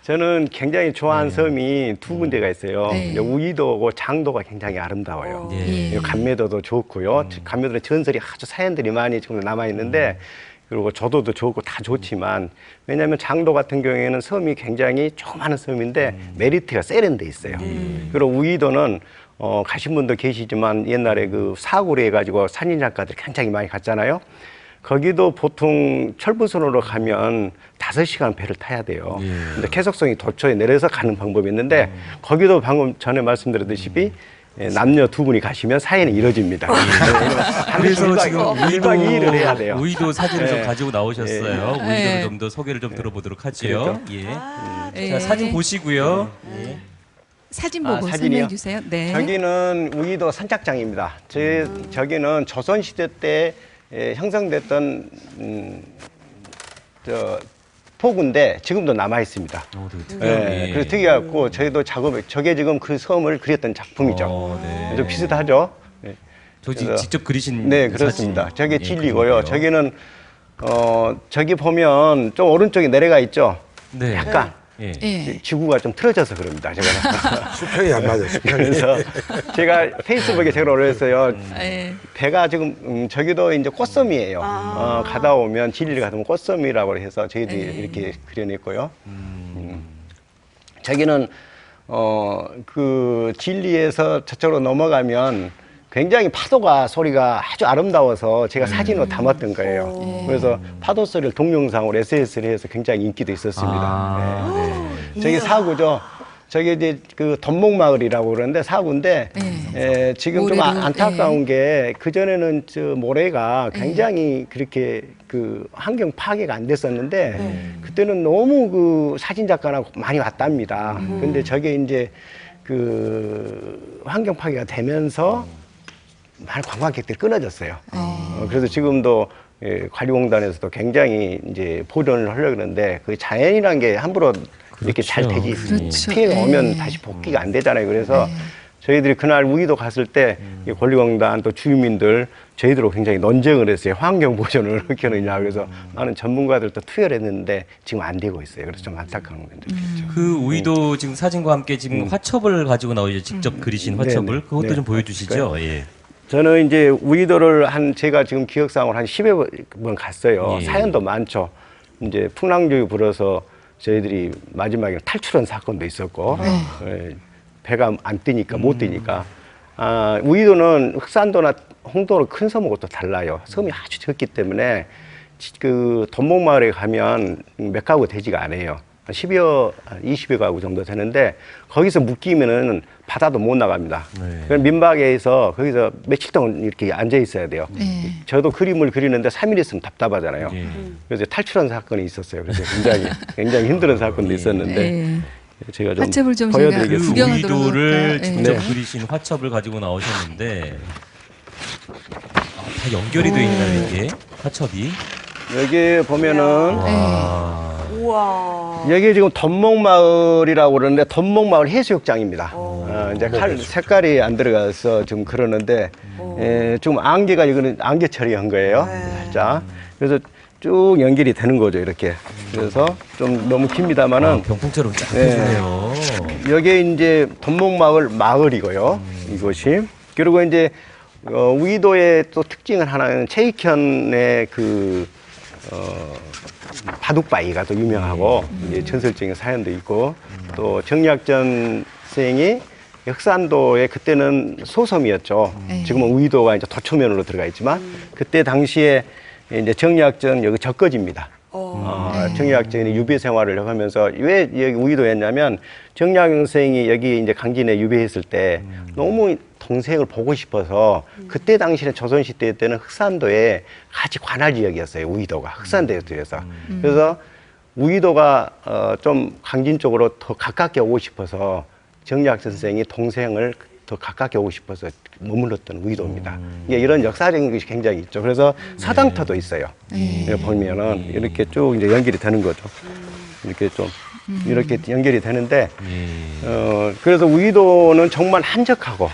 저는 굉장히 좋아하는 섬이 두 군데가 있어요. 네. 이제 우이도고 장도가 굉장히 아름다워요. 예. 감매도도 좋고요. 감매도의 전설이 아주 사연들이 많이 지금 남아 있는데 그리고 조도도 좋고 다 좋지만 왜냐하면 장도 같은 경우에는 섬이 굉장히 조그마한 섬인데 메리트가 세련돼 있어요. 그리고 우이도는 가신 분도 계시지만 옛날에 그 사고로 해가지고 산인 작가들 굉장히 많이 갔잖아요. 거기도 보통 철부선으로 가면 5시간 배를 타야 돼요. 근데 계속성이 도초에 내려서 가는 방법이 있는데 거기도 방금 전에 말씀드렸다시피 남녀 두 분이 가시면 사연이 이루어집니다. 그래서 지금 1박 2일을 해야 돼요. 우이도 사진을 좀 네. 가지고 나오셨어요. 우이도를 네. 좀 더 소개를 좀 들어보도록 하지요. 예. 예. 자, 사진 보시고요. 예. 사진 보고 사진이요? 설명해 주세요. 네. 저기는 우이도 선착장입니다. 저기는 조선시대 때 형성됐던 포구인데 지금도 남아 있습니다. 되게 특이하네. 그래서 특이하고 저희도 저게 지금 그 섬을 그렸던 작품이죠. 네. 좀 비슷하죠. 네. 저 그래서- 직접 그리신 네, 그렇습니다. 사진. 저게 예, 진리고요. 그러네요. 저기는 저기 보면 좀 오른쪽에 내려가 있죠. 네. 약간 예. 예. 지구가 좀 틀어져서 그럽니다. 제가 수평이 안 맞아요. 수평이. 그래서 제가 페이스북에 제가 올렸어요. 예. 배가 지금 저기도 이제 꽃섬이에요. 가다 오면 진리를 가다 보면 꽃섬이라고 해서 저희들이 이렇게 그려냈고요. 저기는 그 진리에서 저쪽으로 넘어가면 굉장히 파도가 소리가 아주 아름다워서 제가 사진으로 담았던 거예요. 그래서 파도 소리를 동영상으로 SNS를 해서 굉장히 인기도 있었습니다. 네. 저기 사구죠. 저기 이제 그 덤목마을이라고 그러는데 사구인데 지금 좀 모래로, 안타까운 게 그전에는 저 모래가 굉장히 그렇게 그 환경 파괴가 안 됐었는데 그때는 너무 그 사진 작가나 많이 왔답니다. 근데 저게 이제 그 환경 파괴가 되면서 많은 관광객들이 끊어졌어요. 그래서 지금도 관리공단에서도 굉장히 이제 보존을 하려고 그러는데 그 자연이라는 게 함부로 이렇게 잘 되지 그렇죠. 피해가 예. 오면 다시 복귀가 안 되잖아요. 그래서 저희들이 그날 우이도 갔을 때 이 관리공단 또 주민들 저희들하고 굉장히 논쟁을 했어요. 환경 보존을 어떻게 하느냐. 그래서 많은 전문가들도 투여를 했는데 지금 안 되고 있어요. 그래서 좀 안타까운 면도 있죠. 그 우이도 지금 사진과 함께 지금 화첩을 가지고 나오죠. 직접 그리신 화첩을. 네네. 그것도 네. 좀 보여주시죠. 예. 저는 이제 우이도를 제가 지금 기억상으로 한 10여 번 갔어요. 예. 사연도 많죠. 이제 풍랑조기 불어서 저희들이 마지막에 탈출한 사건도 있었고, 배가 안 뜨니까, 못 뜨니까. 우이도는 흑산도나 홍도는 큰 섬하고 또 달라요. 섬이 아주 적기 때문에 그 돈목마을에 가면 몇 가구 되지가 않아요. 10여, 20여 가구 정도 되는데 거기서 묶이면은 바다도 못 나갑니다. 그럼 민박에서 거기서 며칠 동안 이렇게 앉아 있어야 돼요. 저도 그림을 그리는데 3일 있으면 답답하잖아요. 그래서 탈출한 사건이 있었어요. 그래서 굉장히 힘든 사건도 있었는데 제가 좀 화첩을 좀 보여드리겠습니다. 그 구경하도록 우이도를 할까요? 직접 네. 그리신 화첩을 가지고 나오셨는데 다 연결이 돼 있나요, 이게? 화첩이? 여기 보면은 우와. 여기 지금 덤목마을이라고 그러는데 덤목마을 해수욕장입니다. 이제 색깔이 안 들어가서 좀 그러는데 좀 안개가 이거는 안개 처리한 거예요. 살짝. 그래서 쭉 연결이 되는 거죠, 이렇게. 그래서 좀 너무 깁니다만은 병풍처럼 쫙 해주네요. 여기 이제 덤목마을 마을이고요. 이곳이. 그리고 이제 우이도의 또 특징은 하나는 최익현의 그 바둑바위가 또 유명하고 이제 전설적인 사연도 있고 또 정약전 선생이 흑산도에 그때는 소섬이었죠. 지금은 우이도가 이제 도초면으로 들어가 있지만 그때 당시에 이제 정약전 여기 적거지입니다. 정약전이 유배 생활을 하면서 왜 여기 우이도였냐면 정약전 선생이 여기 이제 강진에 유배했을 때 너무 동생을 보고 싶어서 그때 당시에 조선시대 때는 흑산도에 같이 관할 지역이었어요. 우이도가 흑산도에서. 그래서 우이도가 좀 강진 쪽으로 더 가깝게 오고 싶어서 정약전 선생이 동생을 더 가깝게 오고 싶어서 머물렀던 우이도입니다. 이런 역사적인 것이 굉장히 있죠. 그래서 사당터도 있어요. 보면은 이렇게 쭉 이제 연결이 되는 거죠. 이렇게 좀 이렇게 연결이 되는데 그래서 우이도는 정말 한적하고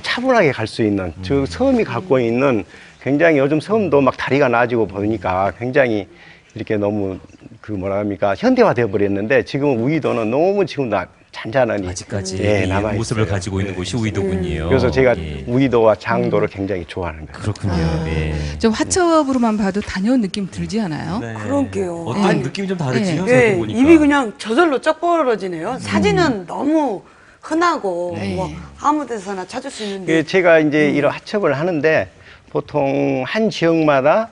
차분하게 갈 수 있는 즉 섬이 갖고 있는 굉장히 요즘 섬도 막 다리가 나아지고 보니까 굉장히 이렇게 너무 그 뭐라 합니까 현대화되어 버렸는데 지금 우이도는 너무 지금도 잔잔하니 아직까지 예, 이 남아 모습을 있어요. 가지고 있는 곳이 우이도군요. 그래서 제가 예. 우이도와 장도를 굉장히 좋아하는 거예요. 그렇군요. 예. 좀 화첩으로만 봐도 다녀온 느낌 들지 않아요? 네. 그러게요. 어떤 아니, 느낌이 좀 다르지요? 네. 예, 저도 보니까. 입이 그냥 저절로 쩍 벌어지네요. 사진은 너무 흔하고 네. 뭐 아무 데서나 찾을 수 있는데 그 제가 이제 이런 하첩을 하는데 보통 한 지역마다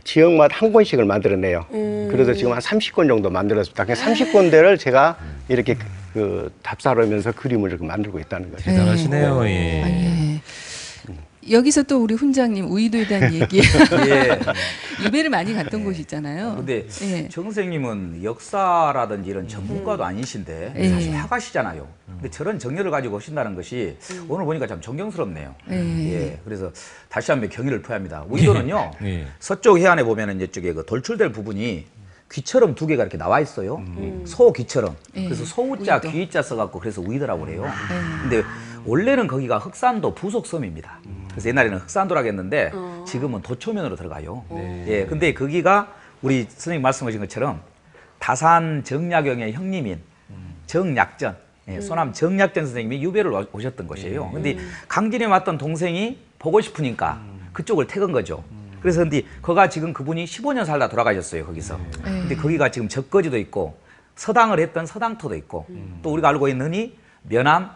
지역마다 한 권씩을 만들어내요. 그래서 지금 한 30권 정도 만들었습니다. 그 30권대를 제가 이렇게 그 답사하면서 그림을 이렇게 만들고 있다는 거죠. 대단하시네요. 예. 아, 예. 여기서 또 우리 훈장님 우이도에 대한 얘기 예. 이배를 많이 갔던 곳이 있잖아요. 근데 예. 정 선생님은 역사라든지 이런 전문가도 아니신데 예. 사실 화가시잖아요. 근데 저런 정열을 가지고 오신다는 것이 오늘 보니까 참 존경스럽네요. 예. 예. 그래서 다시 한번 경의를 표합니다. 우이도는요. 예. 서쪽 해안에 보면은 이쪽에 그 돌출될 부분이 귀처럼 두 개가 이렇게 나와 있어요. 소귀처럼. 예. 그래서 소우자, 우이도. 귀자 써갖고 그래서 우이도라고 그래요. 근데 원래는 거기가 흑산도 부속섬입니다. 그래서 옛날에는 흑산도라고 했는데 지금은 도초면으로 들어가요. 예, 근데 거기가 우리 선생님 말씀하신 것처럼 다산 정약용의 형님인 정약전, 예, 소남 정약전 선생님이 유배를 오셨던 곳이에요. 근데 강진에 왔던 동생이 보고 싶으니까 그쪽을 택은 거죠. 그래서 근데 거가 지금 그분이 15년 살다 돌아가셨어요, 거기서. 근데 거기가 지금 적거지도 있고 서당을 했던 서당터도 있고 또 우리가 알고 있는 흔히 면암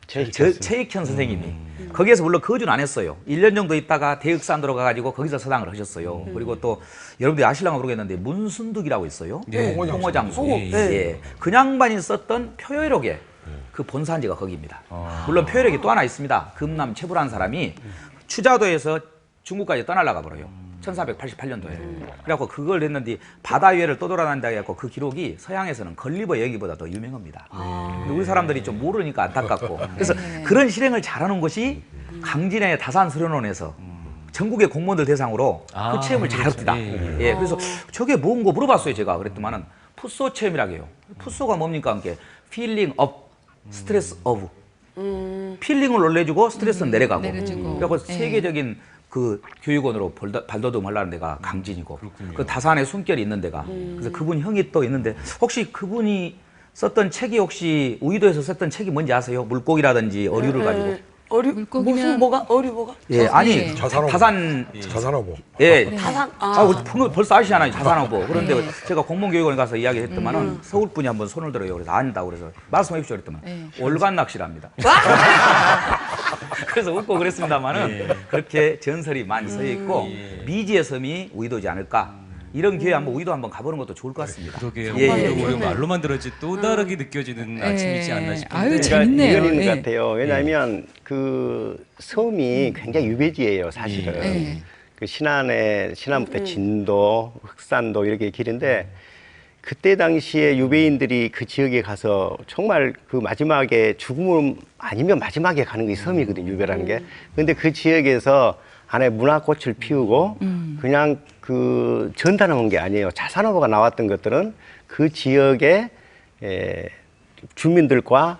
최익현 선생님이 거기에서 물론 거주는 안 했어요. 1년 정도 있다가 대흑산도로 가가지고 거기서 서당을 하셨어요. 그리고 또 여러분들이 아실랑가 모르겠는데 문순득이라고 있어요. 예. 홍어장수. 네. 예. 그 양반이 썼던 표요록의 그 본산지가 거기입니다. 물론 표요록이 또 하나 있습니다. 금남 최불한 사람이 추자도에서 중국까지 떠날라가 버려요. 1488년도에. 그래갖고 그걸 했는데 바다 위에를 떠돌아다닌다 해갖고 그 기록이 서양에서는 걸리버 여기보다 더 유명합니다. 근데 우리 사람들이 좀 모르니까 안타깝고. 그래서 그런 실행을 잘하는 것이 강진의 다산수련원에서 전국의 공무원들 대상으로 그 체험을 잘 합니다. 예, 그래서 저게 뭔고 물어봤어요, 제가. 그랬더만은 풋소 체험이라고 해요. 풋소가 뭡니까? 함께 필링 업, 스트레스 오브. 필링을 올려주고 스트레스는 내려가고. 내려주고. 그래갖고 예. 세계적인 그 교육원으로 발돋움하려는 데가 강진이고 그 다산에 숨결이 있는 데가 그래서 그분 형이 또 있는데 혹시 그분이 썼던 책이 혹시 우이도에서 썼던 책이 뭔지 아세요? 물고기라든지 어류를 가지고 어류 물고기면- 무슨 뭐가 어류 뭐가 예 아니 자산어부. 다산 자산어부. 예 다산 벌써 아시잖아요 자산어부 그런데 제가 공무원교육원에 가서 이야기했더만은 서울 분이 한번 손을 들어요 그래서 안다고 그래서 말씀해 주십시오 그랬더만 올간 낚시랍니다. 그래서 웃고 그랬습니다만은 그렇게 전설이 많이 서 있고 미지의 섬이 우이도지 않을까 이런 기회에 한번 우이도 한번 가보는 것도 좋을 것 같습니다. 그러게요. 예, 우리도 예. 말로만 들었지 또 다르게 느껴지는 아침이지 않나 싶은데. 아유, 재밌네요. 이건 있는 예. 것 같아요. 왜냐하면 그 섬이 굉장히 유배지예요, 사실은. 예. 그 신안부터 진도, 흑산도 이렇게 길인데 그때 당시에 유배인들이 그 지역에 가서 정말 그 마지막에 죽음을 아니면 마지막에 가는 게 섬이거든요, 유배라는 게. 근데 그 지역에서 안에 문화꽃을 피우고 그냥 그 전단한 게 아니에요. 자산어부가 나왔던 것들은 그 지역의 주민들과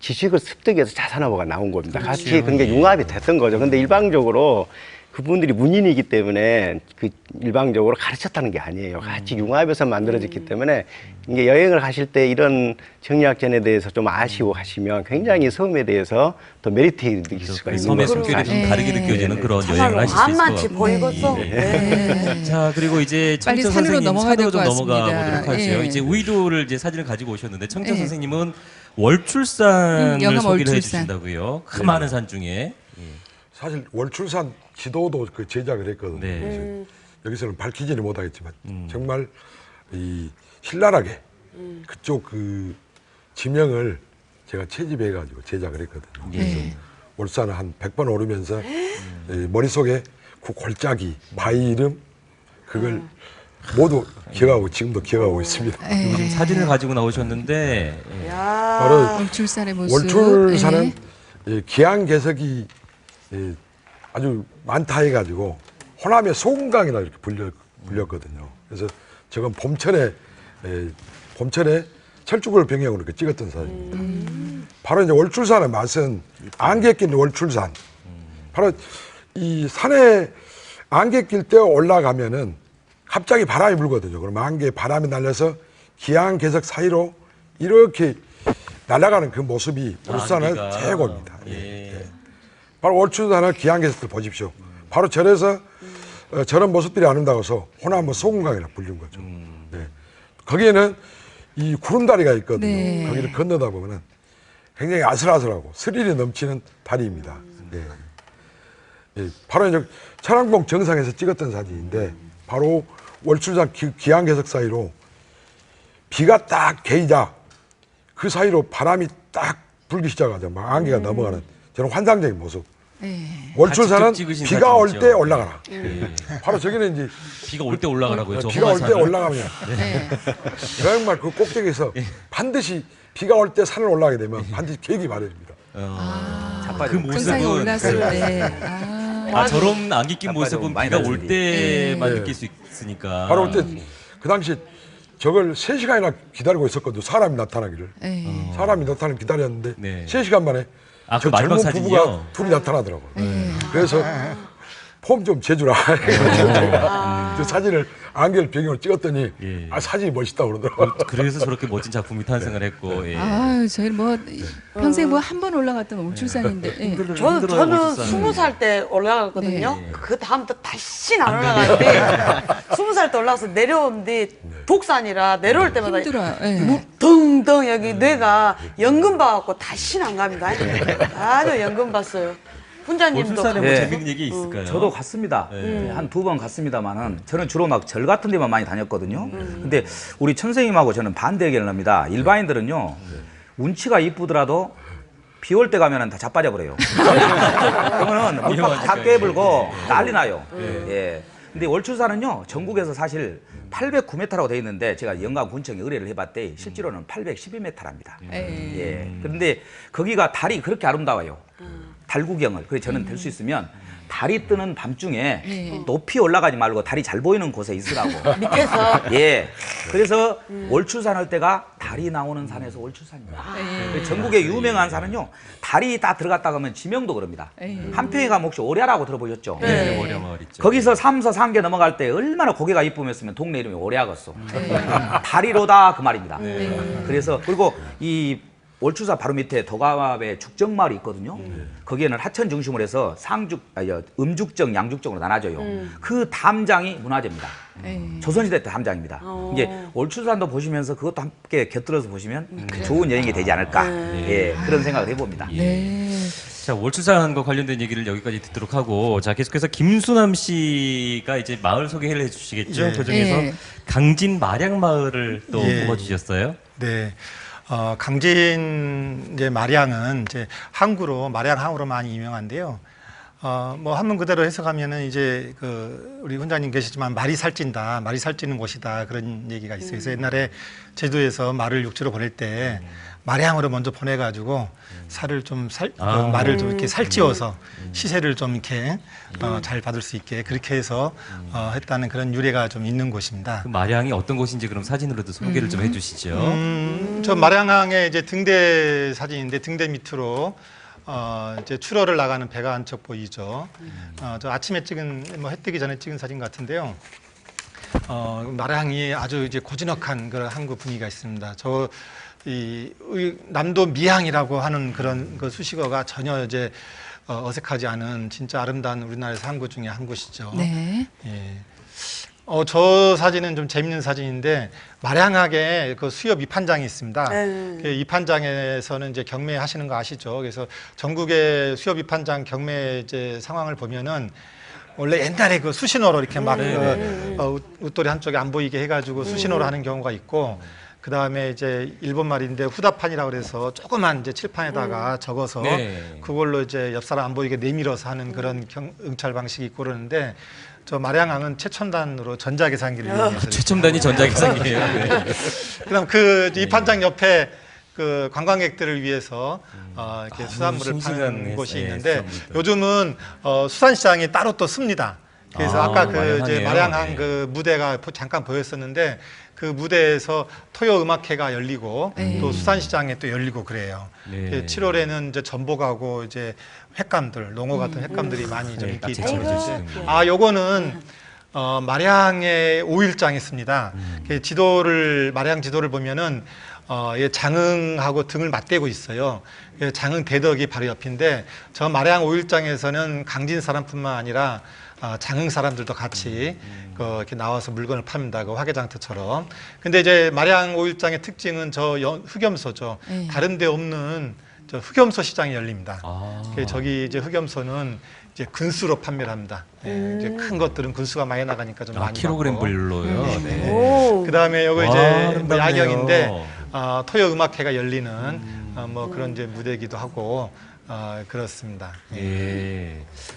지식을 습득해서 자산어부가 나온 겁니다. 같이 굉장히 융합이 됐던 거죠. 근데 일방적으로 그분들이 문인이기 때문에 그 일방적으로 가르쳤다는 게 아니에요. 같이 융합해서 만들어졌기 때문에 이게 여행을 가실 때 이런 정리학전에 대해서 좀 아쉬워 하시면 굉장히 섬에 대해서 더 메리트 느낄 수가 있는 섬의 거죠. 숨결이 좀 다르게 느껴지는 그런 여행을 정말로 하실 수 있을 것 안만치 같고. 보이겠어. 네. 자 그리고 이제 빨리 청천 산으로 선생님 넘어가야 산으로 될것 좀 넘어가 같습니다. 보도록 하죠. 예. 이제 우이도를 이제 사진을 가지고 오셨는데 청천 예. 선생님은 월출산을 영암 소개를 월출산. 해주신다고요. 그 많은 산 중에. 사실 월출산 지도도 그 제작을 했거든요. 네. 그래서 여기서는 밝히지는 못하겠지만 정말 이 신랄하게 그쪽 그 지명을 제가 채집해가지고 제작을 했거든요. 그래서 월산을 한 100번 오르면서 머릿속에 그 골짜기, 바위 이름 그걸 모두 기억하고 지금도 기억하고 있습니다. 그리고 지금 사진을 가지고 나오셨는데 야. 바로 월출산의 모습. 월출산은 예. 기항괴석이 아주 많다 해가지고 호남의 소금강이라 이렇게 불렸거든요. 그래서 저건 봄철에 철쭉을 병행으로 이렇게 찍었던 사진입니다. 바로 이제 월출산의 맛은 안개 낀 월출산. 바로 이 산에 안개 낄 때 올라가면은 갑자기 바람이 불거든요. 그럼 안개에 바람이 날려서 기안개석 사이로 이렇게 날아가는 그 모습이 월출산의 안개가. 최고입니다. 예. 예. 바로 월출산의 기안개석들 보십시오. 바로 절에서 저런 모습들이 아름다워서 호남뭐 소금강이라 불린 거죠. 예. 거기에는 이 구름다리가 있거든요. 네. 거기를 건너다 보면은 굉장히 아슬아슬하고 스릴이 넘치는 다리입니다. 예. 예, 바로 이제 천왕봉 정상에서 찍었던 사진인데 바로 월출산 기안개석 사이로 비가 딱 개이자 그 사이로 바람이 딱 불기 시작하죠. 막 안개가 넘어가는 저런 환상적인 모습. 네. 월출산은 같이 찍으신 비가 올 사진이죠. 때 올라가라. 예. 바로 저기는 이제 비가 올 때 올라가라고요. 저 비가 올 때 험한 산을. 올라가면 네. 정말 그 꼭대기에서 반드시 비가 올 때 산을 올라가게 되면 반드시 계획이 마련입니다. 그 정상에 모습은 올랐을 때. 저런 안개 낀 모습은 많이 비가 올 나죠. 때만 예. 느낄 수 있으니까. 바로 그때 그 당시 저걸 3시간이나 기다리고 있었거든요. 사람이 나타나기를. 네. 사람이 나타나는 기다렸는데 네. 3시간 만에 아, 그 저 마지막 젊은 부부가 사진이요? 둘이 나타나더라고요. 그래서 폼 좀 재주라. 제가 저 사진을 안개를 배경으로 찍었더니 예. 아 사진이 멋있다 그러더라고요. 그래서 저렇게 멋진 작품이 탄생을 했고. 예. 아유, 저희 뭐 평생 뭐 한 번 올라갔던 월출산인데. 예. 힘들어요, 저는 월출산은. 20살 때 올라갔거든요. 네. 그 다음부터 다시 안 올라가는데 20살 때 올라가서 내려온 뒤 독산이라 내려올 때마다 힘들어요. 예. 덩덩 여기 뇌가 연금 봐갖고 다시는 안 갑니다. 아주 연금 봤어요. 훈자님도 월출산에 뭐 예. 재밌는 얘기 있을까요? 저도 갔습니다. 한 2번 갔습니다만은 저는 주로 막 절 같은 데만 많이 다녔거든요. 근데 우리 천생님하고 저는 반대 의견을 합니다. 일반인들은요, 운치가 이쁘더라도 비 올 때 가면은 다 자빠져 버려요. 그러면은 물팍 다 깨불고 난리 나요. 예. 근데 월출산은요, 전국에서 사실 809m라고 되어 있는데 제가 영광군청에 의뢰를 해봤더니 실제로는 812m랍니다. 예. 그런데 거기가 달이 그렇게 아름다워요. 달 구경을. 그래서 저는 될 수 있으면 달이 뜨는 밤중에 높이 올라가지 말고 달이 잘 보이는 곳에 있으라고. 밑에서 예. 그래서 월출산 할 때가 달이 나오는 산에서 월출산입니다. 그래서 전국에 유명한 산은요, 달이 다 들어갔다 가면 지명도 그럽니다. 한평에 가면 혹시 오랴라고 들어보셨죠? 네, 월야마을 있죠. 거기서 삼서 상계 넘어갈 때 얼마나 고개가 이쁘면서 동네 이름이 오랴겠어. 다리로다 그 말입니다. 그래서 그리고 이 월출산 바로 밑에 도감압에 죽정마을이 있거든요. 거기에는 하천 중심으로 해서 음죽정, 양죽정으로 나눠져요. 그 담장이 문화재입니다. 조선시대 때 담장입니다. 이제 월출산도 보시면서 그것도 함께 곁들여서 보시면 좋은 여행이 되지 않을까. 예, 그런 생각을 해봅니다. 자, 월출산과 관련된 얘기를 여기까지 듣도록 하고, 자, 계속해서 김수남 씨가 이제 마을 소개를 해주시겠죠. 예. 그 중에서 예. 강진 마량마을을 또 예. 뽑아주셨어요. 네. 강진 이제 마량은 이제 항구로 마량항으로 많이 유명한데요. 뭐 한문 그대로 해석하면은 이제 그 우리 훈장님 계시지만 말이 살찐다, 말이 살찌는 곳이다 그런 얘기가 있어요. 그래서 옛날에 제주에서 말을 육지로 보낼 때 마량으로 먼저 보내가지고 살을 좀 말을 좀 이렇게 살찌워서 시세를 좀 이렇게 잘 받을 수 있게 그렇게 해서 했다는 그런 유래가 좀 있는 곳입니다. 그 마량이 어떤 곳인지 그럼 사진으로도 소개를 좀 해주시죠. 저 마량항의 이제 등대 사진인데 등대 밑으로 이제 출어를 나가는 배가 한 척 보이죠. 저 아침에 찍은 뭐 해 뜨기 전에 찍은 사진 같은데요. 마량이 아주 이제 고즈넉한 그런 항구 분위기가 있습니다. 이 남도 미항이라고 하는 그런 그 수식어가 전혀 이제 어색하지 않은 진짜 아름다운 우리나라의 항구 중에 한 곳이죠. 네. 예. 저 사진은 좀 재밌는 사진인데 마량항에 그 수협 입판장이 있습니다. 그 입판장에서는 이제 경매하시는 거 아시죠? 그래서 전국의 수협 입판장 경매 이제 상황을 보면은 원래 옛날에 그 수신호로 이렇게 막 웃돌이 한쪽에 안 보이게 해가지고 수신호로 하는 경우가 있고. 그 다음에 이제 일본 말인데 후다판이라고 그래서 조그만 이제 칠판에다가 적어서 네. 그걸로 이제 옆 사람 안 보이게 내밀어서 하는 그런 응찰 방식이 있고 그러는데 저 마량항은 최첨단으로 전자계산기를 이용해서 최첨단이 전자계산기예요. 네. 그다음 그 입판장 옆에 그 관광객들을 위해서 이렇게 수산물을 싱싱한 파는 곳이 예, 있는데 수산물들. 요즘은 수산시장이 따로 또 씁니다. 그래서 아, 아까 그 이제 마량항이에요? 마량항 네. 그 무대가 잠깐 보였었는데 그 무대에서 토요 음악회가 열리고 또 수산시장에 또 열리고 그래요. 네. 7월에는 이제 전복하고 이제 횟감들, 농어 같은 횟감들이 많이 좀 네, 인기 낙지 있죠. 챙겨주시는군요. 아, 요거는 마량의 5일장 있습니다. 그 지도를 마량 지도를 보면은 예, 장흥하고 등을 맞대고 있어요. 예, 장흥 대덕이 바로 옆인데 저 마량 5일장에서는 강진 사람뿐만 아니라 장흥 사람들도 같이 이렇게 나와서 물건을 팝니다. 그 화개장터처럼. 근데 이제 마량 5일장의 특징은 흑염소죠. 네. 다른 데 없는 저 흑염소 시장이 열립니다. 아. 저기 이제 흑염소는 이제 근수로 판매를 합니다. 예, 이제 큰 것들은 근수가 많이 나가니까 좀 많이 킬로그램별로요. 네. 오. 그다음에 요거 와, 이제 뭐 아름답네요. 야경인데 토요 음악회가 열리는 뭐 그런 이제 무대이기도 하고 그렇습니다. 예.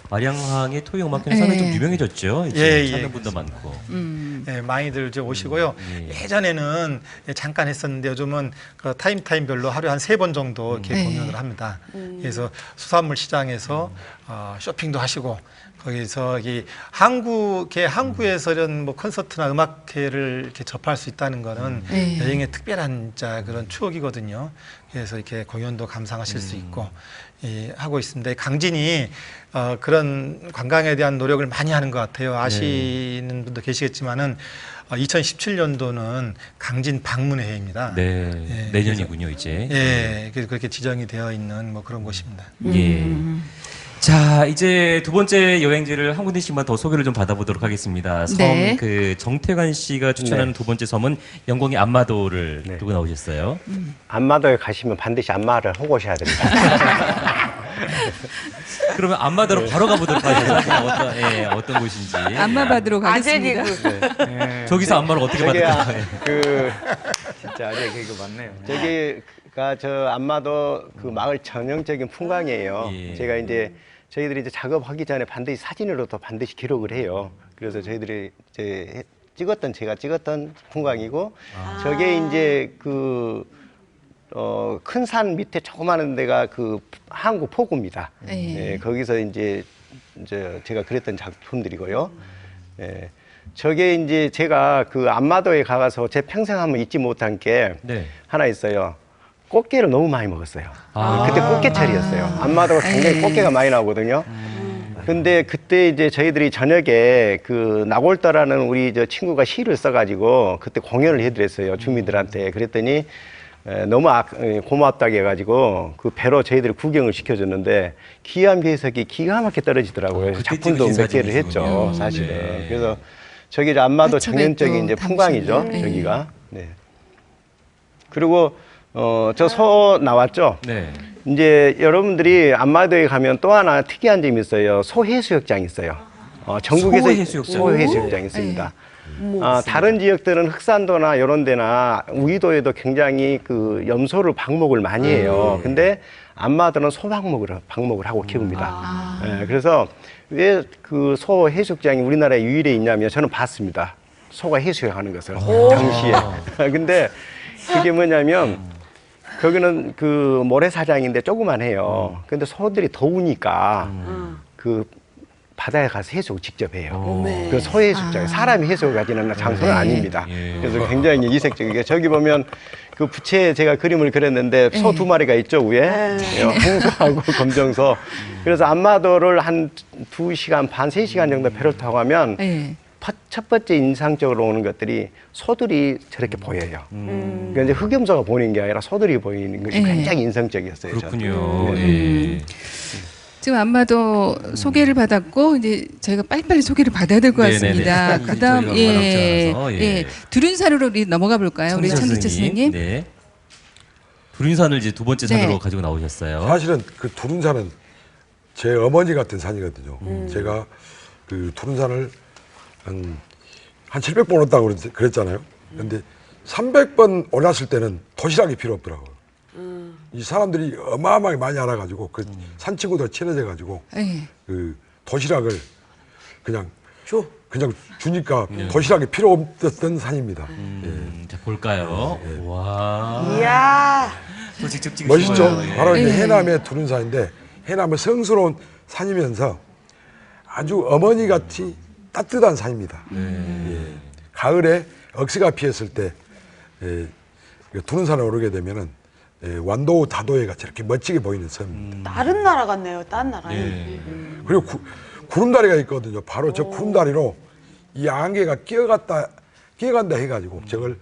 마량항의 토요음악회는 상당히 좀 예. 유명해졌죠. 이제 예, 예, 찾는 분도 그렇습니다. 많고. 예, 많이들 이제 오시고요. 예전에는 잠깐 했었는데 요즘은 그 타임별로 하루에 한 3번 정도 이렇게 네. 공연을 합니다. 그래서 수산물 시장에서 쇼핑도 하시고 거기서 이 항구에서 이런 뭐 콘서트나 음악회를 이렇게 접할 수 있다는 거는 네. 여행의 특별한 진짜 그런 추억이거든요. 그래서 이렇게 공연도 감상하실 수 있고 하고 있습니다. 강진이 그런 관광에 대한 노력을 많이 하는 것 같아요. 아시는 분도 계시겠지만은 2017년도는 강진 방문의 해입니다. 네. 예, 내년이군요, 이제. 예, 그래서 그렇게 지정이 되어 있는 뭐 그런 곳입니다. 예. 자, 이제 두 번째 여행지를 한 군데씩만 더 소개를 좀 받아보도록 하겠습니다. 섬, 네. 그 정태관 씨가 추천하는 네. 두 번째 섬은 영광의 안마도를 네. 두고 나오셨어요. 안마도에 가시면 반드시 안마를 하고 오셔야 됩니다. 그러면 안마도로 바로 가보도록 하겠습니다. 어떤 곳인지. 안마 받으러 가겠습니다. 아재기구. 저기서 안마를 어떻게 받을까요? 진짜 아재 개그 맞네요. 저기가 저 안마도 그 마을 전형적인 풍광이에요. 예. 제가 이제 저희들이 이제 작업하기 전에 반드시 사진으로도 반드시 기록을 해요. 그래서 저희들이 이제 제가 찍었던 풍광이고 저게 이제 그 큰 산 밑에 조그마한 데가 그 항구 포구입니다. 네. 예, 거기서 이제 제가 그랬던 작품들이고요. 예, 저게 이제 제가 그 안마도에 가서 제 평생 한번 잊지 못한 게 네. 하나 있어요. 꽃게를 너무 많이 먹었어요. 아. 그때 꽃게철이었어요. 안마도가 굉장히 꽃게가 많이 나오거든요. 근데 그때 이제 저희들이 저녁에 그 나골더라는 우리 저 친구가 시를 써가지고 그때 공연을 해드렸어요. 주민들한테. 그랬더니 너무 고맙다고 해가지고 그 배로 저희들이 구경을 시켜줬는데 귀한 배석이 기가 막히게 떨어지더라고요. 그래서 그때 작품도 찍으신 몇 개를 사진이시군요. 했죠, 사실은. 네. 그래서 저기 이제 안마도 화첩에 전형적인 이제 또 풍광이죠, 담으셨네요. 저기가. 네. 그리고 저 소 나왔죠. 네. 이제 여러분들이 안마도에 가면 또 하나 특이한 점이 있어요. 소해수욕장이 있어요. 전국에서 소해수욕장? 소해수욕장이 있습니다. 다른 지역들은 흑산도나 이런 데나 우기도에도 굉장히 그 염소를 방목을 많이 해요. 근데 안마도는 소방목을 하고 키웁니다. 예, 그래서 왜 그 소해수욕장이 우리나라에 유일해 있냐면 저는 봤습니다. 소가 해수욕하는 것을 당시에. 근데 그게 뭐냐면 거기는 그 모래사장인데 조그만해요. 근데 소들이 더우니까 그 바다에 가서 해수욕 직접 해요. 그 소해수욕장, 사람이 해수욕 가지는 장소는 아닙니다. 예. 그래서 굉장히 이색적이게 저기 보면 그 부채에 제가 그림을 그렸는데 소 2마리가 있죠 위에 홍소하고 검정소. 그래서 안마도를 한 2시간 반, 3시간 정도 배를 타고 가면 네. 첫 번째 인상적으로 오는 것들이 소들이 저렇게 보여요. 그러니까 이제 흑염소가 보이는 게 아니라 소들이 보이는 것이 네. 굉장히 인상적이었어요. 저는. 그렇군요. 예. 지금 안마도 소개를 받았고 이제 저희가 빨리빨리 소개를 받아야 될 것 네네네. 같습니다. 이제 그다음 저희가 예, 워낙 잘 알아서, 예. 예, 두륜산으로 우리 넘어가 볼까요? 우리 천기철 선생님. 네. 두륜산을 이제 두 번째 네. 산으로 가지고 나오셨어요. 사실은 그 두른산은 제 어머니 같은 산이거든요. 제가 그 두른산을 한 700번 올랐다고 그랬잖아요. 근데 300번 올랐을 때는 도시락이 필요 없더라고요. 이 사람들이 어마어마하게 많이 알아가지고 그 산 친구들 친해져가지고 예. 그 도시락을 그냥 주니까 도시락이 필요 없었던 산입니다. 자, 볼까요? 와. 이야. 또 직접 찍으신 멋있죠? 거예요. 예. 바로 이제 해남의 두른산인데 해남은 성스러운 산이면서 아주 어머니같이 따뜻한 산입니다. 예. 가을에 억새가 피었을 때 두른산에 오르게 되면은 완도 다도해가 저렇게 멋지게 보이는 섬입니다. 다른 나라 같네요. 다른 나라에. 예. 그리고 구름다리가 있거든요. 바로 저 구름다리로 이 안개가 끼어간다 해가지고 저걸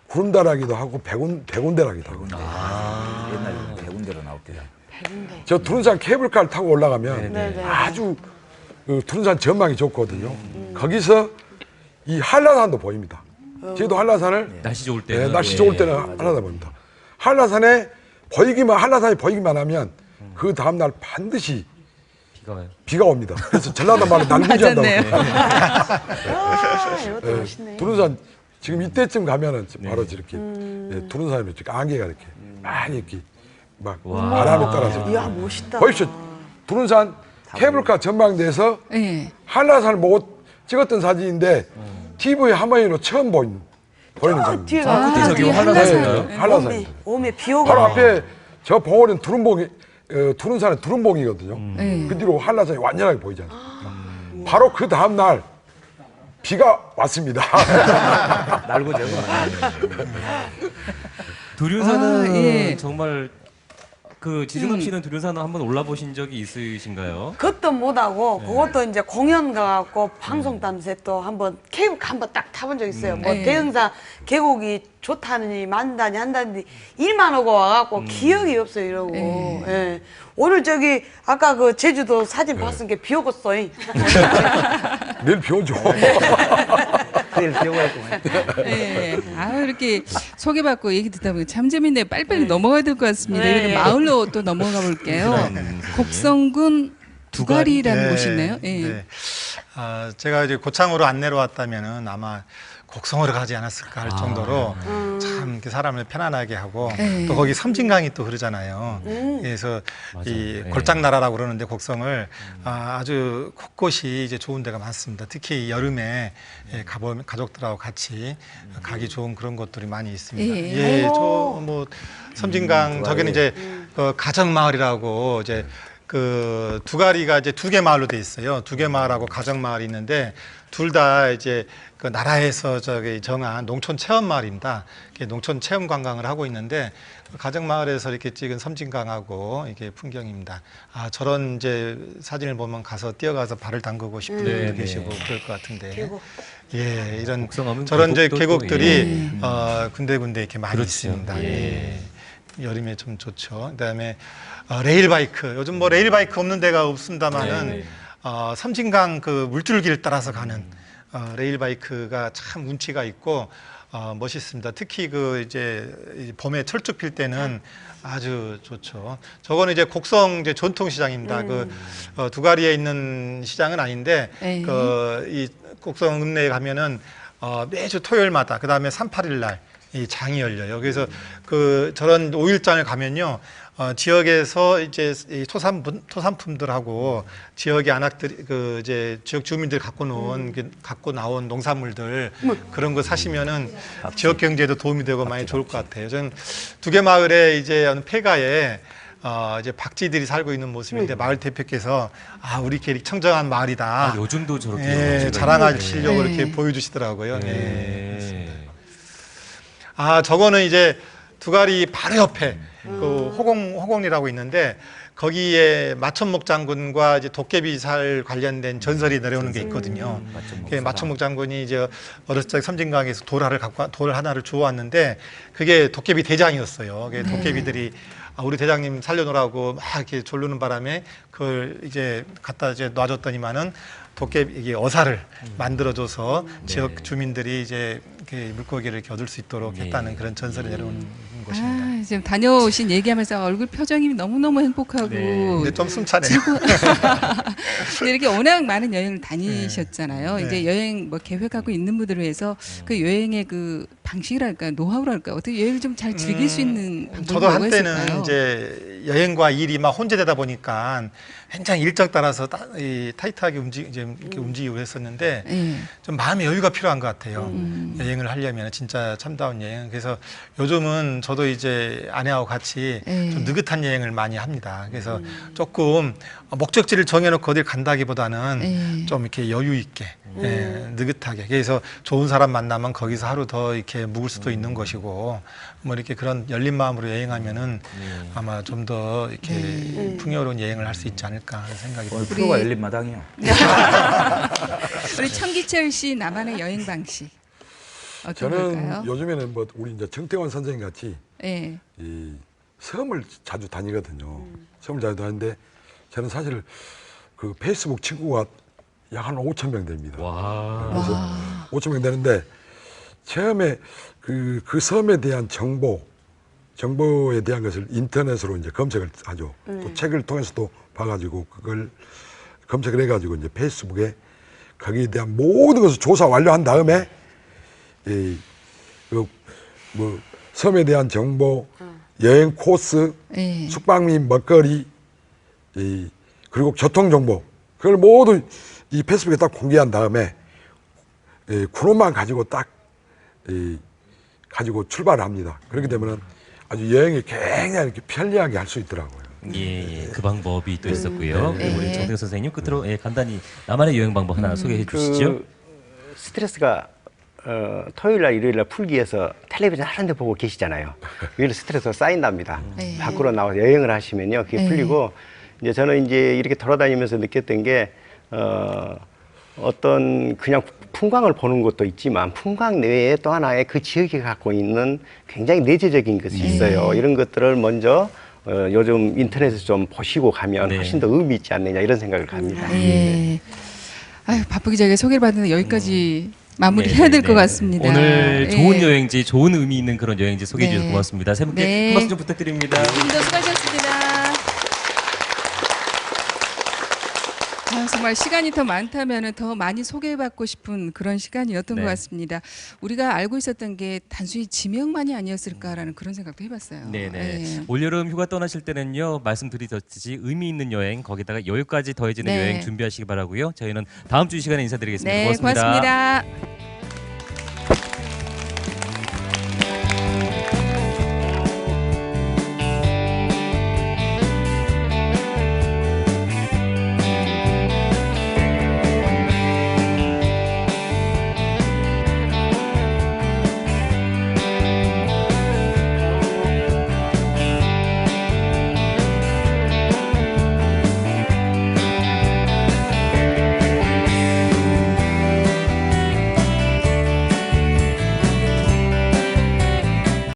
구름다리라기도 하고 백운대라기도 하고. 옛날에 백운대로 나올게요. 백운대. 저 두른산 케이블카를 타고 올라가면 네네. 아주 그 두른산 전망이 좋거든요. 거기서 이 한라산도 보입니다. 저희도 한라산을 날씨 좋을 때는 날씨 좋을 때는 한라산 보입니다. 한라산이 보이기만 하면 그 다음날 반드시 비가 와요. 비가 옵니다. 그래서 전라도 말로 날무지 한다고. 맞았네요. 아, 이것도 멋있네. 두른산 지금 이때쯤 가면은 바로 저렇게 두른산에 이렇게 안개가 이렇게 많이 이렇게 막 바람에 따라서 이야, 멋있다. 보십시오. 두른산 케이블카 전망대에서 예. 한라산을 보고 찍었던 사진인데 TV 화면으로 처음 보이는 장면. 뒤에 그때 저기 뒤에 한라산인가요? 네, 한라산입니다. 오메 비 오고. 바로 앞에 저 봉우리는 두른산의 두른봉이거든요. 그 뒤로 한라산이 완전하게 보이지 않습니까? 바로 그 다음 날 비가 왔습니다. 날고 저고. 두륜산은 예. 정말 그 지승엽 씨는 두륜산은 한번 올라보신 적이 있으신가요? 그것도 못하고 그것도 이제 공연 가갖고 방송 따면서 또 한번 케이블카 한번 딱 타본 적 있어요. 뭐 네. 대흥사 계곡이 좋다느니 만다니 한다니 일만 오고 와갖고 기억이 없어요 이러고. 네. 예. 오늘 저기 아까 그 제주도 사진 봤은 게 비 오겠어. 내일 비 오죠. 내일 비 오고 했고. 예. 아 이렇게 소개받고 얘기 듣다 보니 참 재밌네요. 빨리빨리 넘어가야 될 것 같습니다. 네. 이번에 마을로 또 넘어가 볼게요. 곡성군 두가리라는 네, 곳이 있네요. 예. 네. 아, 제가 이제 고창으로 안 내려왔다면은 아마 곡성으로 가지 않았을까 할 정도로 참 이렇게 사람을 편안하게 하고 네. 또 거기 섬진강이 또 흐르잖아요. 그래서 이 네. 골장나라라고 그러는데 곡성을 아주 곳곳이 이제 좋은 데가 많습니다. 특히 여름에 가보면 가족들하고 같이 가기 좋은 그런 곳들이 많이 있습니다. 예. 예, 저 뭐 섬진강 저기는 이제 가정마을이라고 이제 그 두가리가 이제 두 개 마을로 돼 있어요. 두 개 마을하고 가정 마을이 있는데 둘 다 이제 그 나라에서 저기 정한 농촌 체험 마을입니다. 농촌 체험 관광을 하고 있는데 가정 마을에서 이렇게 찍은 섬진강하고 이게 풍경입니다. 아 저런 이제 사진을 보면 가서 뛰어가서 발을 담그고 싶은 분도 네, 계시고 네. 그럴 것 같은데. 계곡. 예, 이런 곡성하면 저런 이제 계곡도 또, 계곡들이 군데군데 이렇게 많이 그렇죠. 있습니다. 예. 여름에 좀 좋죠. 그다음에 레일바이크. 요즘 뭐 레일바이크 없는 데가 없습니다만은 네. 섬진강 그 물줄기를 따라서 가는 레일바이크가 참 운치가 있고 멋있습니다. 특히 그 이제 봄에 철쭉 필 때는 아주 좋죠. 저거는 이제 곡성 이제 전통시장입니다. 그 두가리에 있는 시장은 아닌데 네. 그 이 곡성 읍내에 가면은 매주 토요일마다 그 다음에 3~8일 날 이 장이 열려요. 그래서 그 저런 5일장을 가면요. 지역에서 이제 이 토산품들하고 지역의 안악들 그 이제 지역 주민들 갖고 나온 농산물들 그런 거 사시면은 지역 경제에도 도움이 되고 많이 좋을 것 같아요. 저는 두 개 마을에 이제 어느 폐가에 이제 박쥐들이 살고 있는 모습인데 마을 대표께서 우리 청정한 마을이다. 요즘도 저렇게 예, 자랑하시려고 이렇게 보여주시더라고요. 네. 네. 저거는 이제 두가리 바로 옆에 그 호공리라고 있는데 거기에 마천목 장군과 이제 도깨비살 관련된 전설이 내려오는 게 있거든요. 마천목 장군이 이제 어렸을 적 섬진강에서 돌 하나를 주워왔는데 그게 도깨비 대장이었어요. 그게 도깨비들이 우리 대장님 살려놓으라고 막 이렇게 졸르는 바람에 그걸 이제 갖다 이제 놔줬더니만은 도깨비 이게 어사를 만들어줘서 지역 주민들이 이제 이렇게 물고기를 이렇게 얻을 수 있도록 했다는 그런 전설이 내려오는 곳입니다. 지금 다녀오신 얘기하면서 얼굴 표정이 너무너무 행복하고 근데 좀 숨차네요. 근데 이렇게 워낙 많은 여행을 다니셨잖아요. 네. 이제 여행 뭐 계획하고 있는 분들을 위해서 그 여행의 그 방식이랄까요, 노하우랄까요? 어떻게 여행을 좀 잘 즐길 수 있는 방법이 저도 뭐가 한때는 있을까요? 이제 여행과 일이 막 혼재되다 보니까 굉장히 일정 따라서 타이트하게 이렇게 움직이고 했었는데 예. 좀 마음의 여유가 필요한 것 같아요. 여행을 하려면 진짜 참다운 여행. 그래서 요즘은 저도 이제 아내하고 같이 예. 좀 느긋한 여행을 많이 합니다. 그래서 조금 목적지를 정해놓고 어딜 간다기보다는 예. 좀 이렇게 여유 있게 예, 느긋하게. 그래서 좋은 사람 만나면 거기서 하루 더 이렇게 묵을 수도 있는 것이고 뭐 이렇게 그런 열린 마음으로 여행하면은 아마 좀 더 이렇게 풍요로운 여행을 할 수 있지 않을까 하는 생각이 듭니다. 프로가 열린 마당이요. 우리 청기철 씨 나만의 여행 방식 어떤 저는 걸까요? 요즘에는 뭐 우리 이제 정태환 선생님 같이 예. 이 섬을 자주 다니거든요. 섬을 자주 다니는데 저는 사실 그 페이스북 친구가 약 한 5천 명 됩니다. 와. 그래서 5천 명 되는데 처음에 그 섬에 대한 정보에 대한 것을 인터넷으로 이제 검색을 하죠. 또 책을 통해서도 봐가지고 그걸 검색을 해가지고 이제 페이스북에 거기에 대한 모든 것을 조사 완료한 다음에 뭐 섬에 대한 정보, 여행 코스, 예. 숙박 및 먹거리, 그리고 교통 정보 그걸 모두 이 페이스북에 딱 공개한 다음에 그것만 가지고 딱 가지고 출발을 합니다. 그렇게 되면은 아주 여행이 굉장히 이렇게 편리하게 할 수 있더라고요. 예, 그 방법이 또 있었고요. 네. 우리 정태근 선생님 끝으로 간단히 나만의 여행 방법 하나 소개해 주시죠. 스트레스가 토요일 날 일요일 날 풀기 위해서 텔레비전 하는데 보고 계시잖아요. 그게 스트레스가 쌓인답니다. 네. 밖으로 나와서 여행을 하시면요, 그게 네. 풀리고 이제 저는 이제 이렇게 돌아다니면서 느꼈던 게 어떤 그냥 풍광을 보는 것도 있지만 풍광 내외에 또 하나의 그 지역이 갖고 있는 굉장히 내재적인 것이 있어요. 이런 것들을 먼저 요즘 인터넷에서 좀 보시고 가면 네. 훨씬 더 의미 있지 않느냐 이런 생각을 합니다. 예. 아유, 바쁘기 전에 소개를 받는데 여기까지 마무리 네, 해야 될 네, 것 네. 같습니다. 오늘 좋은 예. 여행지, 좋은 의미 있는 그런 여행지 소개해 주셔서 네. 고맙습니다. 세 분께 네. 한 말씀 좀 부탁드립니다. 오늘도 수고하셨습니다. 아, 정말 시간이 더 많다면 더 많이 소개받고 싶은 그런 시간이었던 네. 것 같습니다. 우리가 알고 있었던 게 단순히 지명만이 아니었을까라는 그런 생각도 해봤어요. 네네. 예. 올여름 휴가 떠나실 때는요, 말씀드리셨듯이 의미 있는 여행, 거기다가 여유까지 더해지는 네. 여행 준비하시기 바라고요. 저희는 다음 주 이 시간에 인사드리겠습니다. 네, 고맙습니다. 고맙습니다.